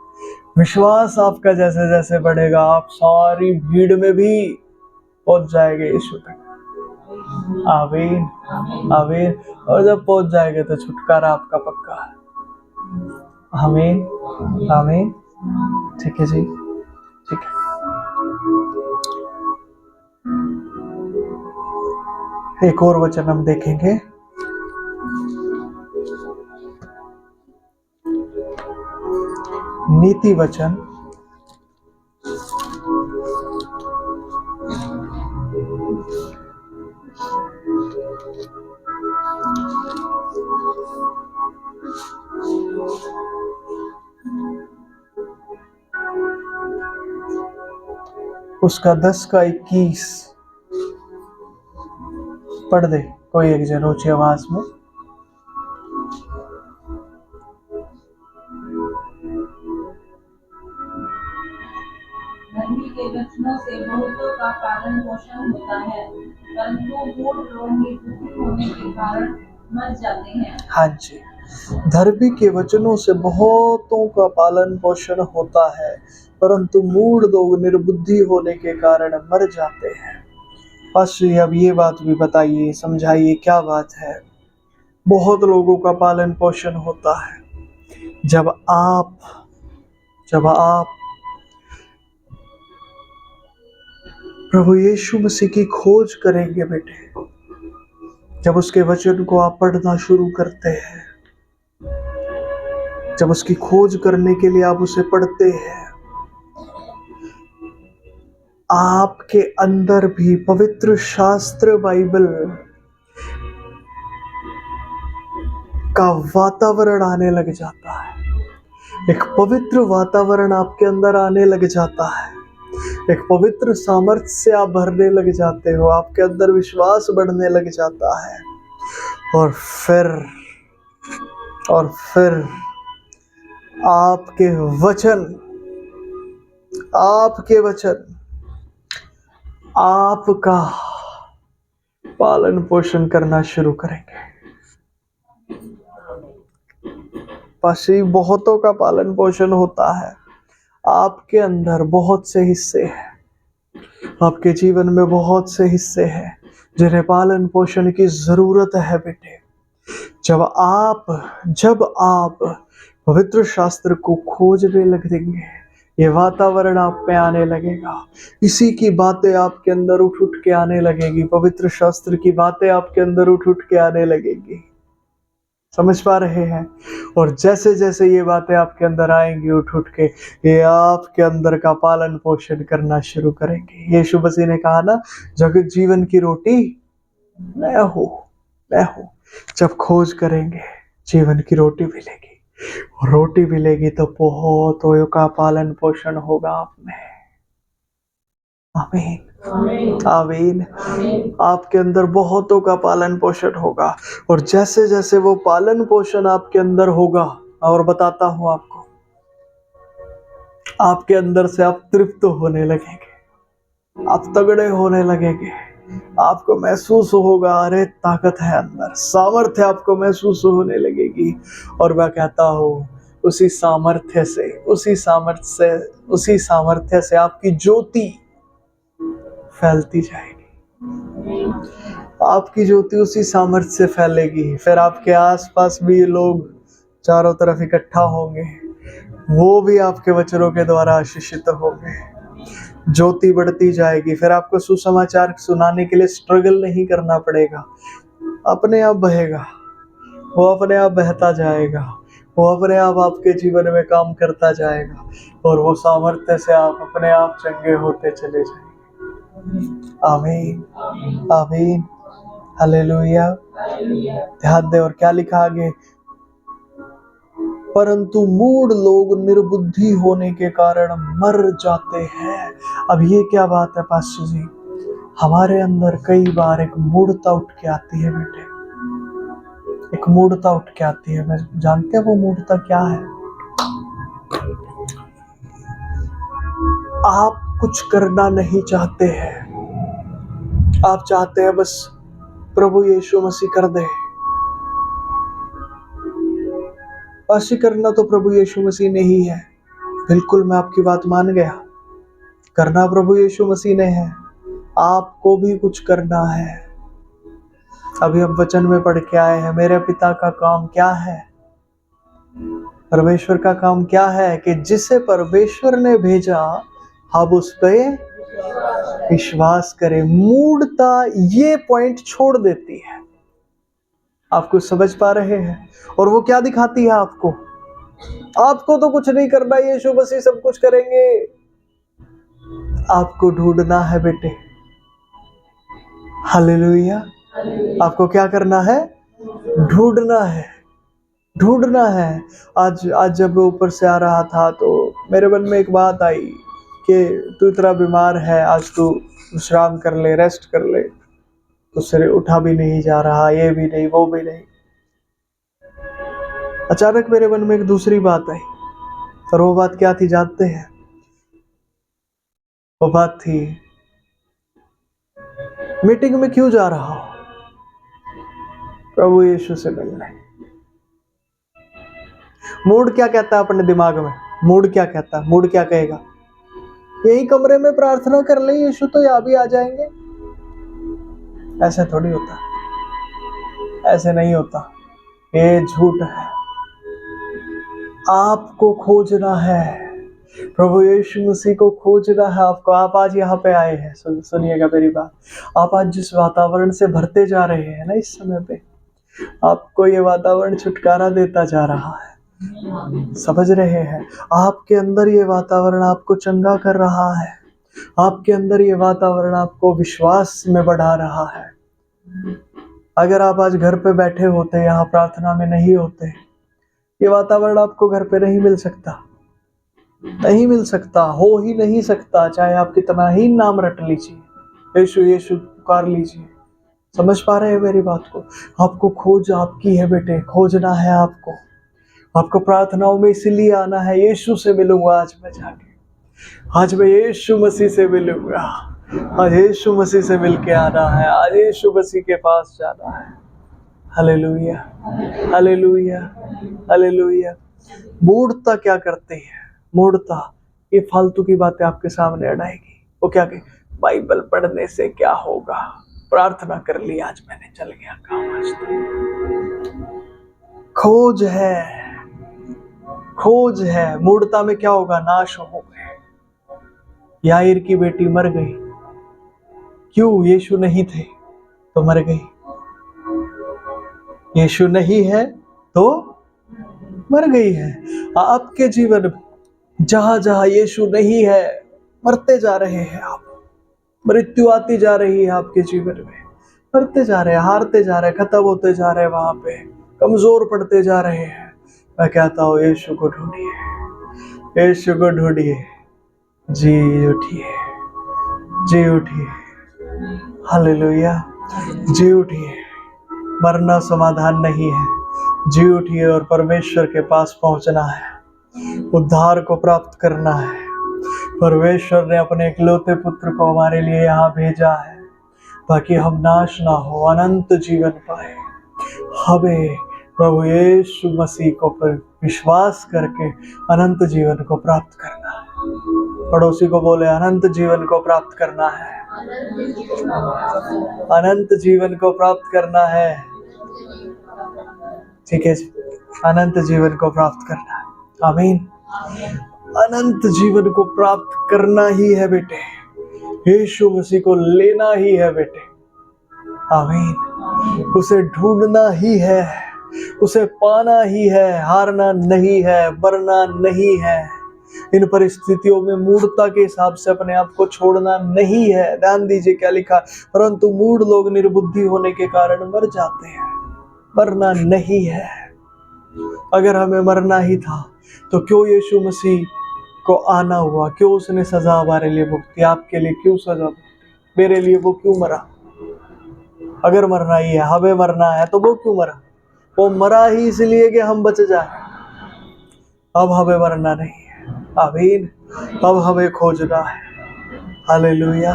विश्वास आपका जैसे जैसे बढ़ेगा आप सारी भीड़ में भी पहुंच जाएंगे यीशु तक। आमीन, आमीन। और जब पहुंच जाएंगे तो छुटकारा आपका पक्का है। आमीन, आमीन। ठीक है जी, ठीक है। एक और वचन हम देखेंगे, नीति वचन उसका 10 का 21 पढ़ दे कोई एक जन ऊंची आवाज में। धर्मी के वचनों से बहुतों का पालन पोषण होता है, परंतु मूढ़ लोग निर्बुद्धि होने के कारण मर जाते हैं। हाँ जी, धर्मी के वचनों से बहुतों का पालन पोषण होता है, परंतु मूढ़ लोग निर्बुद्धि होने के कारण मर जाते हैं। पास्टर जी, अब ये बात भी बताइए, समझाइए क्या बात है। बहुत लोगों का पालन पोषण होता है। जब आप प्रभु यीशु मसीह की खोज करेंगे बेटे, जब उसके वचन को आप पढ़ना शुरू करते हैं, जब उसकी खोज करने के लिए आप उसे पढ़ते हैं, आपके अंदर भी पवित्र शास्त्र बाइबल का वातावरण आने लग जाता है। एक पवित्र वातावरण आपके अंदर आने लग जाता है। एक पवित्र सामर्थ्य से आप भरने लग जाते हो। आपके अंदर विश्वास बढ़ने लग जाता है। और फिर आपके वचन आपका पालन पोषण करना शुरू करेंगे। पासी बहुतों का पालन पोषण होता है। आपके अंदर बहुत से हिस्से हैं, आपके जीवन में बहुत से हिस्से हैं जिन्हें पालन पोषण की जरूरत है बेटे। जब आप पवित्र शास्त्र को खोजने लगेंगे, ये वातावरण आप में आने लगेगा। इसी की बातें आपके अंदर उठ के आने लगेगी। पवित्र शास्त्र की बातें आपके अंदर उठ के आने लगेगी। समझ पा रहे हैं? और जैसे जैसे ये बातें आपके अंदर आएंगी उठ के, ये आपके अंदर का पालन पोषण करना शुरू करेंगे। यीशु मसीह ने कहा ना, जगत जीवन की रोटी मैं हूं। जब खोज करेंगे जीवन की रोटी मिलेगी। रोटी मिलेगी तो बहुतों का पालन पोषण होगा आप में। आमीन। आपके अंदर बहुतों का पालन पोषण होगा। और जैसे जैसे वो पालन पोषण आपके अंदर होगा, और बताता हूं आपको, आपके अंदर से आप तृप्त होने लगेंगे, आप तगड़े होने लगेंगे। आपको महसूस होगा, अरे ताकत है अंदर, सामर्थ्य आपको महसूस होने लगेगी। और मैं कहता हूँ उसी सामर्थ्य से आपकी ज्योति फैलती जाएगी। आपकी ज्योति उसी सामर्थ्य से फैलेगी। फिर आपके आसपास भी लोग चारों तरफ इकट्ठा होंगे, वो भी आपके वचनों के द्वारा आशीषित होंगे। ज्योति बढ़ती जाएगी। फिर आपको सुसमाचार सुनाने के लिए स्ट्रगल नहीं करना पड़ेगा, अपने आप बहेगा, वो अपने आप बहता जाएगा, वो अपने आप आपके जीवन में काम करता जाएगा। और वो सामर्थ्य से आप अपने आप चंगे होते चले जाएंगे। आमीन। हालेलुया। ध्यान दे, और क्या लिखा आगे, परंतु मूढ़ लोग निर्बुद्धि होने के कारण मर जाते हैं। अब ये क्या बात है पास्टर जी? हमारे अंदर कई बार एक मूढ़ता उठ के आती है बेटे, एक मूढ़ता उठ के आती है। मैं जानते हैं वो मूढ़ता क्या है? आप कुछ करना नहीं चाहते हैं, आप चाहते हैं बस प्रभु यीशु मसीह कर दे। ऐसे करना तो प्रभु यीशु मसीह ने ही है। बिल्कुल, मैं आपकी बात मान गया। करना प्रभु यीशु मसीह ने है, आपको भी कुछ करना है। अभी हम वचन में पढ़ के आए हैं, मेरे पिता का काम क्या है? परमेश्वर का काम क्या है? कि जिसे परमेश्वर ने भेजा हम उस पे विश्वास करें। मूढ़ता ये पॉइंट छोड़ देती है। आपको समझ पा रहे हैं? और वो क्या दिखाती है आपको? आपको तो कुछ नहीं करना, यीशु मसीह सब कुछ करेंगे। आपको ढूंढना है बेटे। हालेलुया। आपको क्या करना है? ढूंढना है। आज जब ऊपर से आ रहा था तो मेरे मन में एक बात आई कि तू इतना बीमार है, आज तू विश्राम कर ले, रेस्ट कर ले। उससे उठा भी नहीं जा रहा, ये भी नहीं वो भी नहीं। अचानक मेरे मन में एक दूसरी बात आई, और वो बात क्या थी जानते हैं? वो बात थी, मीटिंग में क्यों जा रहा हो? प्रभु यीशु से मिलने। मूड क्या कहता है अपने दिमाग में? मूड क्या कहता है? मूड क्या कहेगा? यही कमरे में प्रार्थना कर ले, यीशु तो यहाँ भी आ जाएंगे। ऐसे थोड़ी होता, ऐसे नहीं होता, ये झूठ है। आपको खोजना है, प्रभु यीशु मसीह को खोजना है आपको। आप आज यहाँ पे आए हैं, सुनिएगा मेरी बात। आप आज जिस वातावरण से भरते जा रहे हैं ना, इस समय पे आपको ये वातावरण छुटकारा देता जा रहा है, समझ रहे हैं? आपके अंदर ये वातावरण आपको चंगा कर रहा है, आपके अंदर ये वातावरण आपको विश्वास में बढ़ा रहा है। अगर आप आज घर पे बैठे होते, यहाँ प्रार्थना में नहीं होते, ये वातावरण आपको घर पे नहीं मिल सकता, नहीं मिल सकता, हो ही नहीं सकता। चाहे आप कितना ही नाम रट लीजिए, यीशु यीशु पुकार लीजिए। समझ पा रहे हैं मेरी बात को? आपको खोज आपकी है बेटे, खोजना है आपको। आपको प्रार्थनाओं में इसलिए आना है, यीशु से मिलूंगा आज मैं जाके, आज मैं यीशु मसीह से मिलूंगा, आज यीशु मसीह से मिलके आना है, आज यीशु मसीह के पास जाना है। Hallelujah, hallelujah, hallelujah. मूढ़ता क्या करती है? मूढ़ता ये फालतू की बातें आपके सामने अड़ाएगी। वो क्या कहे, बाइबल पढ़ने से क्या होगा, प्रार्थना कर ली आज मैंने, चल गया काम आज तो। खोज है, खोज है। मूढ़ता में क्या होगा? नाश हो गए। याईर की बेटी मर गई, क्यों? यीशु नहीं थे तो मर गई। यीशु नहीं है तो मर गई है। आपके जीवन में जहां जहां यीशु नहीं है, मरते जा रहे हैं आप, मृत्यु आती जा रही है आपके जीवन में, मरते जा रहे हैं, हारते जा रहे हैं, खत्म होते जा रहे हैं, वहां पे कमजोर पड़ते जा रहे हैं। मैं कहता हूँ यीशु को ढूंढिए, यीशु को ढूंढिए, जी उठिए, जी उठिए, हालेलुया, जी उठिए। मरना समाधान नहीं है, जी उठिए और परमेश्वर के पास पहुंचना है, उद्धार को प्राप्त करना है। परमेश्वर ने अपने इकलौते पुत्र को हमारे लिए यहाँ भेजा है ताकि हम नाश ना हो, अनंत जीवन पाए। हमें प्रभु यीशु मसीह को पर विश्वास करके अनंत जीवन को प्राप्त करना है। पड़ोसी को बोले, अनंत जीवन को प्राप्त करना है, अनंत जीवन को प्राप्त करना है। ठीक है जी, अनंत जीवन को प्राप्त करना है। आमीन। अनंत जीवन को प्राप्त करना ही है बेटे, यीशु मसीह को लेना ही है बेटे। आमीन। उसे ढूंढना ही है, उसे पाना ही है, हारना नहीं है, मरना नहीं है। इन परिस्थितियों में मूढ़ता के हिसाब से अपने आप को छोड़ना नहीं है। ध्यान दीजिए क्या लिखा, परंतु मूढ़ लोग निर्बुद्धि होने के कारण मर जाते हैं। मरना नहीं है। अगर हमें मरना ही था तो क्यों यीशु मसीह को आना हुआ? क्यों उसने सजा हमारे लिए भुगती? आपके लिए क्यों सजा भुगती? मेरे लिए वो क्यों मरा? अगर मरना ही है, हमें मरना है, तो वो क्यों मरा? वो मरा ही इसलिए कि हम बच जाए। अब हमें मरना नहीं है। आमीन। अब हमें खोजना है। हालेलुया।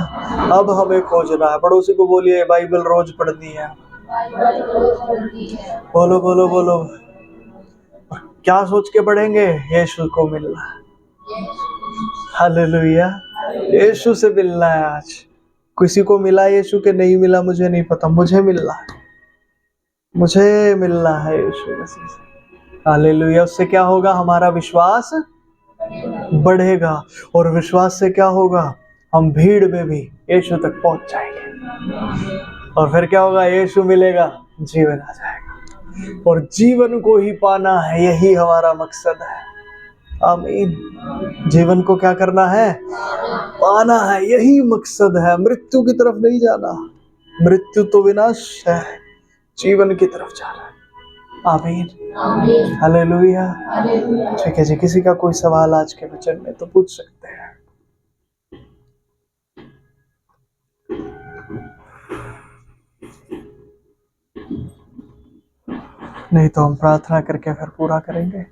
अब हमें खोजना है। पड़ोसी को बोलिए, बाइबल रोज पढ़नी है। बोलो बोलो बोलो। क्या सोच के पढ़ेंगे? यीशु को मिलना है। हालेलुया। यीशु से मिलना है आज। किसी को मिला यीशु के, नहीं मिला मुझे नहीं पता, मुझे मिलना है, मुझे मिलना है यीशु मसीह से। हालेलुया। उससे क्या होगा? हमारा विश्वास बढ़ेगा, और विश्वास से क्या होगा? हम भीड़ में भी यीशु तक पहुंच जाएंगे, और फिर क्या होगा? यीशु मिलेगा, जीवन आ जाएगा, और जीवन को ही पाना है, यही हमारा मकसद है। आमीन। जीवन को क्या करना है? पाना है, यही मकसद है। मृत्यु की तरफ नहीं जाना। मृत्यु तो विनाश है, जीवन की तरफ जाना है। आमीन। हालेलुया। ठीक है जी, किसी का कोई सवाल आज के वचन में तो पूछ सकते हैं। नहीं तो हम प्रार्थना करके फिर पूरा करेंगे।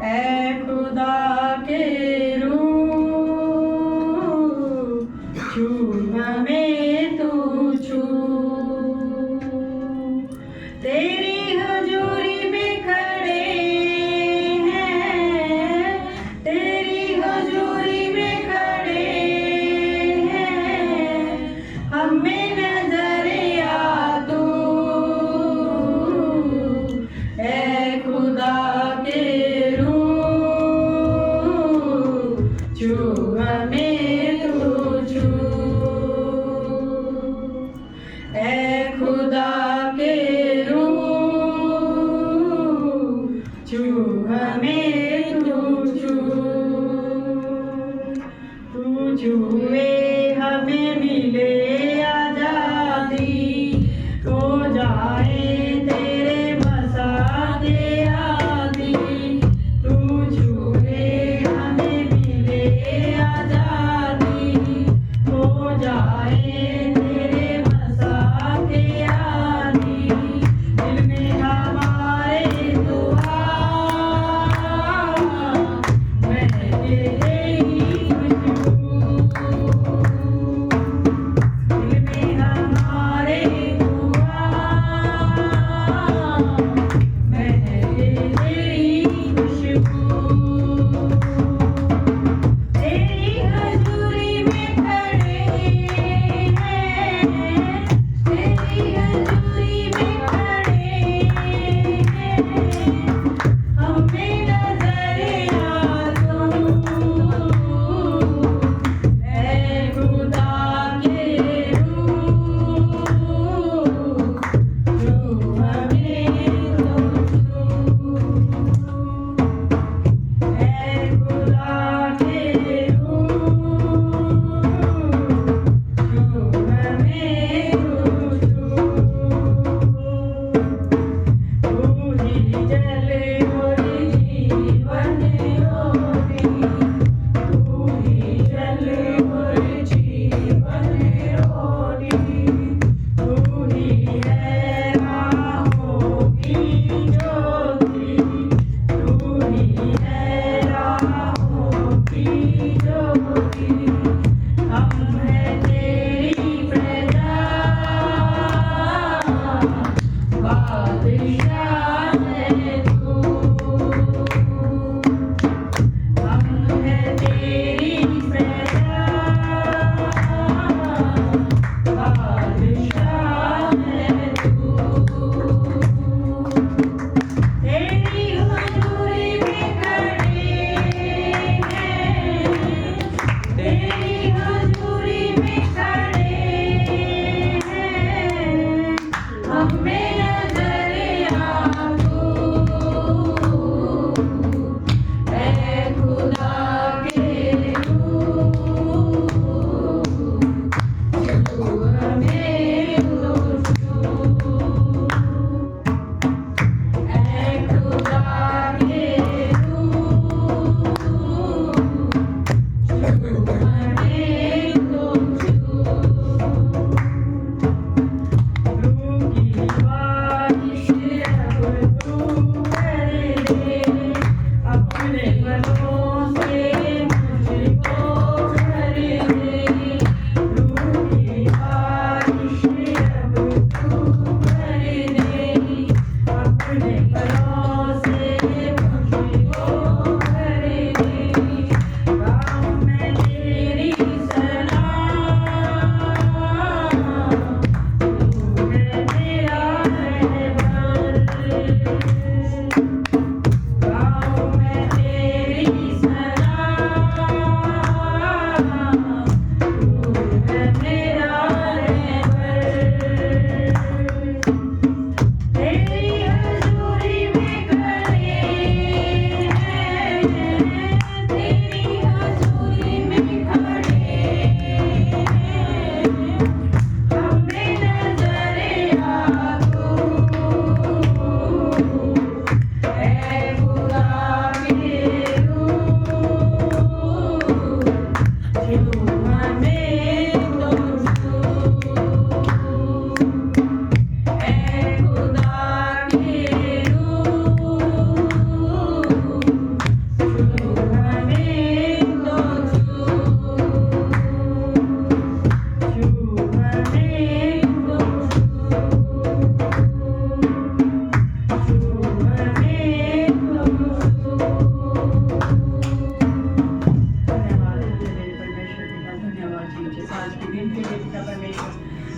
ऐ खुदा के रूह छू हमें तू छू, तेरी हजूरी में खड़े हैं, तेरी हजूरी में खड़े हैं, हमें नजर आ तू। ऐ खुदा के छू हमें तू छू, ऐ खुदा के रूह छू हमें तू छू, तू छुए हमें मिले आजादी, हो जाए तेरे मसा के आदि, तू छुए हमें मिले आजादी, हो जाए तेरे मसा के आदि, दिल में हमारे दुआ महके तेरी खुशबू, दिल में हमारे दुआ महके तेरी खुशबू, तेरी हजूरी में खड़े हैं, तेरी हजूरी में खड़े हैं, हमें नजर आ तू। ऐ खुदा के रूह छू हमें तू छू, ऐ खुदा के रूह छू हमें तू छू, तू ही जल और जीवन रोटी, तू ही जल और जीवन रोटी, तू ही है राहों की ज्योति, तू ही है राहों की ज्योति, हम हैं तेरी प्रजा,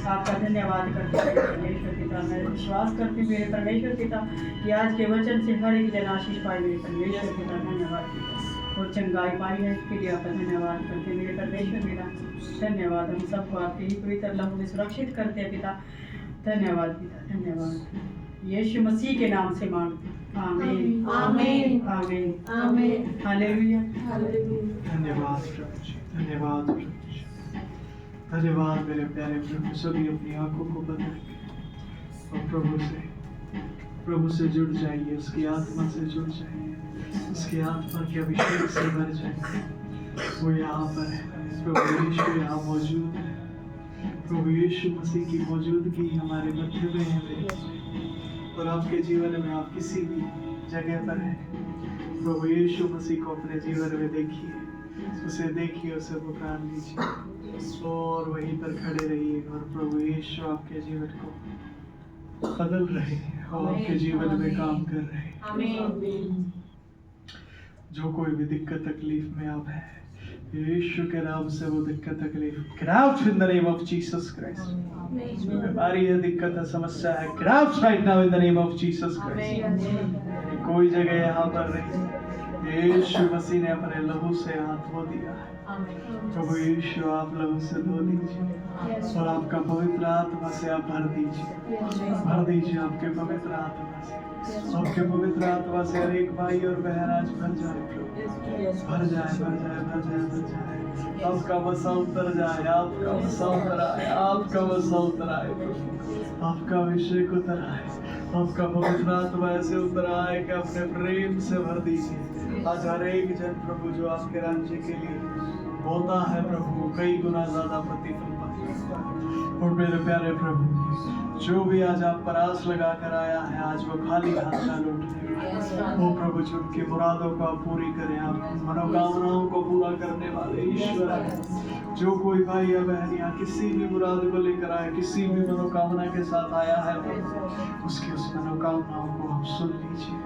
आपका धन्यवाद करते हैं परमेश्वर पिता। मैं विश्वास करती हूँ मेरे परमेश्वर पिता कि आज के वचन से हर एक जन आशीष पाए मेरे परमेश्वर पिता। धन्यवाद पिता और चंगाई पाई है इसके लिए आपका धन्यवाद करते हैं मेरे परमेश्वर पिता। धन्यवाद। हम सबको आपके ही पवित्र लहू में सुरक्षित करते हैं पिता। धन्यवाद पिता, धन्यवाद। यीशु मसीह के नाम से मांगते हैं। आमीन आमीन आमीन आमीन हालेलुया। धन्यवाद प्रभु जी, धन्यवाद प्रभु जी, धन्यवाद मेरे प्यारे प्रभु। सभी अपनी आंखों को बंद रखें और प्रभु से जुड़ जाइए, उसकी आत्मा से जुड़ जाइए, उसकी आत्मा के अभिषेक से भर जाइए। वो यहाँ पर है, प्रभु यीशु यहाँ मौजूद है। प्रभु यीशु मसीह की मौजूदगी हमारे मध्य में है मेरे। और आपके जीवन में आप किसी भी जगह पर हैं, प्रभु यीशु मसीह को अपने जीवन में देखिए, उसे देखिए, उसे पुकार लीजिए और वहीं पर खड़े रहिए। और प्रभु यीशु आपके जीवन को बदल रहे हैं और आपके जीवन में काम कर रहे हैं। आमीन। जो कोई भी दिक्कत तकलीफ में आप हैं, यीशु के नाम से वो दिक्कत तकलीफ get out in the name of Jesus Christ। बीमारी है, दिक्कत है, समस्या है, get out right now in the name of Jesus Christ। कोई जगह यहाँ पर नहीं, यीशु मसीह ने अपने लहू से हाथ धो दिया है। प्रभु यीशु आप लहू से धो दीजिए और आपका पवित्र आत्मा से आप भर दीजिए आपके पवित्र आत्मा से। आपके पवित्र आत्मा से हर एक भाई और बहन आज भर जाए प्रभु, भर जाए, भर जाए, भर जाए, भर जाए। आपका वसा उतर जाए, आपका वसा उतर आए, आपका वसा उतर आए प्रभु, आपका अभिषेक उतर आए, आपका पवित्र आत्मा ऐसे उतर आए कि अपने प्रेम से भर दीजिए। आज हर एक जन प्रभु जो आपके राज्य के लिए होता है प्रभु, कई गुना ज्यादा प्रतिफल पाएगा। और मेरे प्यारे प्रभु, जो भी आज आप पर आस लगा कर आया है, आज वो खाली हाथ ना लौटे। वो प्रभु जो उनकी मुरादों को आप पूरी करें, आप मनोकामनाओं को पूरा करने वाले ईश्वर है। जो कोई भाई या बहन यहाँ किसी भी मुराद को लेकर आया, किसी भी मनोकामना के साथ आया है प्रभु, उसकी उस मनोकामनाओं को आप सुन लीजिए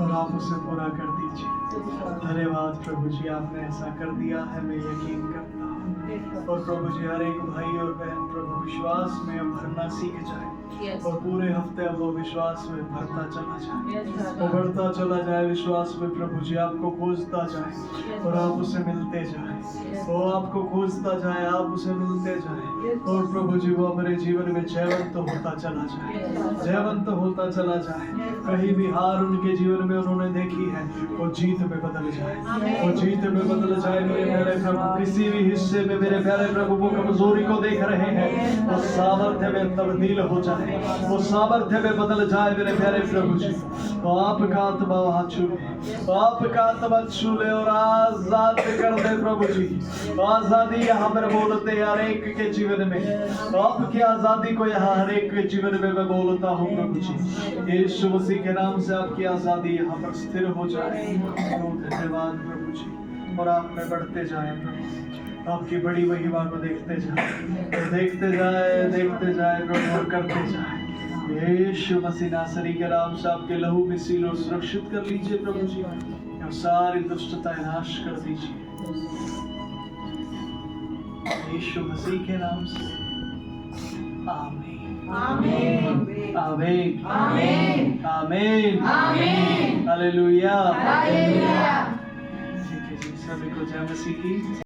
और आप उसे पूरा कर दीजिए। धन्यवाद प्रभु जी, आपने ऐसा कर दिया है, मैं यकीन करता हूँ। और प्रभु जी हर एक भाई और बहन प्रभु विश्वास में अब भरना सीख जाए और पूरे हफ्ते अब वो विश्वास में भरता चला जाए, वो बढ़ता चला जाए विश्वास में प्रभु जी, आपको खोजता जाए और आप उसे मिलते जाए, वो आपको खोजता जाए, आप उसे मिलते जाए। और प्रभु जी वो अपने जीवन में जयवंत होता चला जाए, जयवंत होता चला जाए। कहीं भी हार उनके जीवन में उन्होंने देखी है, वो जीत में बदल जाए, वो जीत में बदल जाए मेरे प्यारे प्रभु। किसी भी हिस्से में मेरे प्यारे प्रभु वो कमजोरी को देख रहे हैं, वो सामर्थ्य में तब्दील हो जाए, वो सामर्थ्य में बदल जाए मेरे प्यारे प्रभु जी। तो आपका आत्मा वहां छूले, आपका आत्मा छूले और आजाद कर दे प्रभु जी। आजादी यहाँ पर बोलते हैं हर एक के जीवन में, आपकी आजादी को यहाँ हर एक के जीवन में मैं बोलता हूँ प्रभु जी। यीशु मसीह के नाम से आपकी आजादी यहाँ पर स्थिर हो जाए। धन्यवाद प्रभु जी, और आप में बढ़ते जाए प्रभु, आपकी बड़ी महिमा को देखते जाए, देखते जाए प्रभु और करते जाए। यीशु मसीह नासरी के नाम से आपके लहू में सील और सुरक्षित कर लीजिए प्रभु जी, और सारी दुष्टता नाश कर दीजिए यीशु मसीह के नाम से। आमीन आमीन आमीन आमीन आमीन आमीन हालेलुया। हालेलुया। ठीक है जी, सभी को जय मसीह की।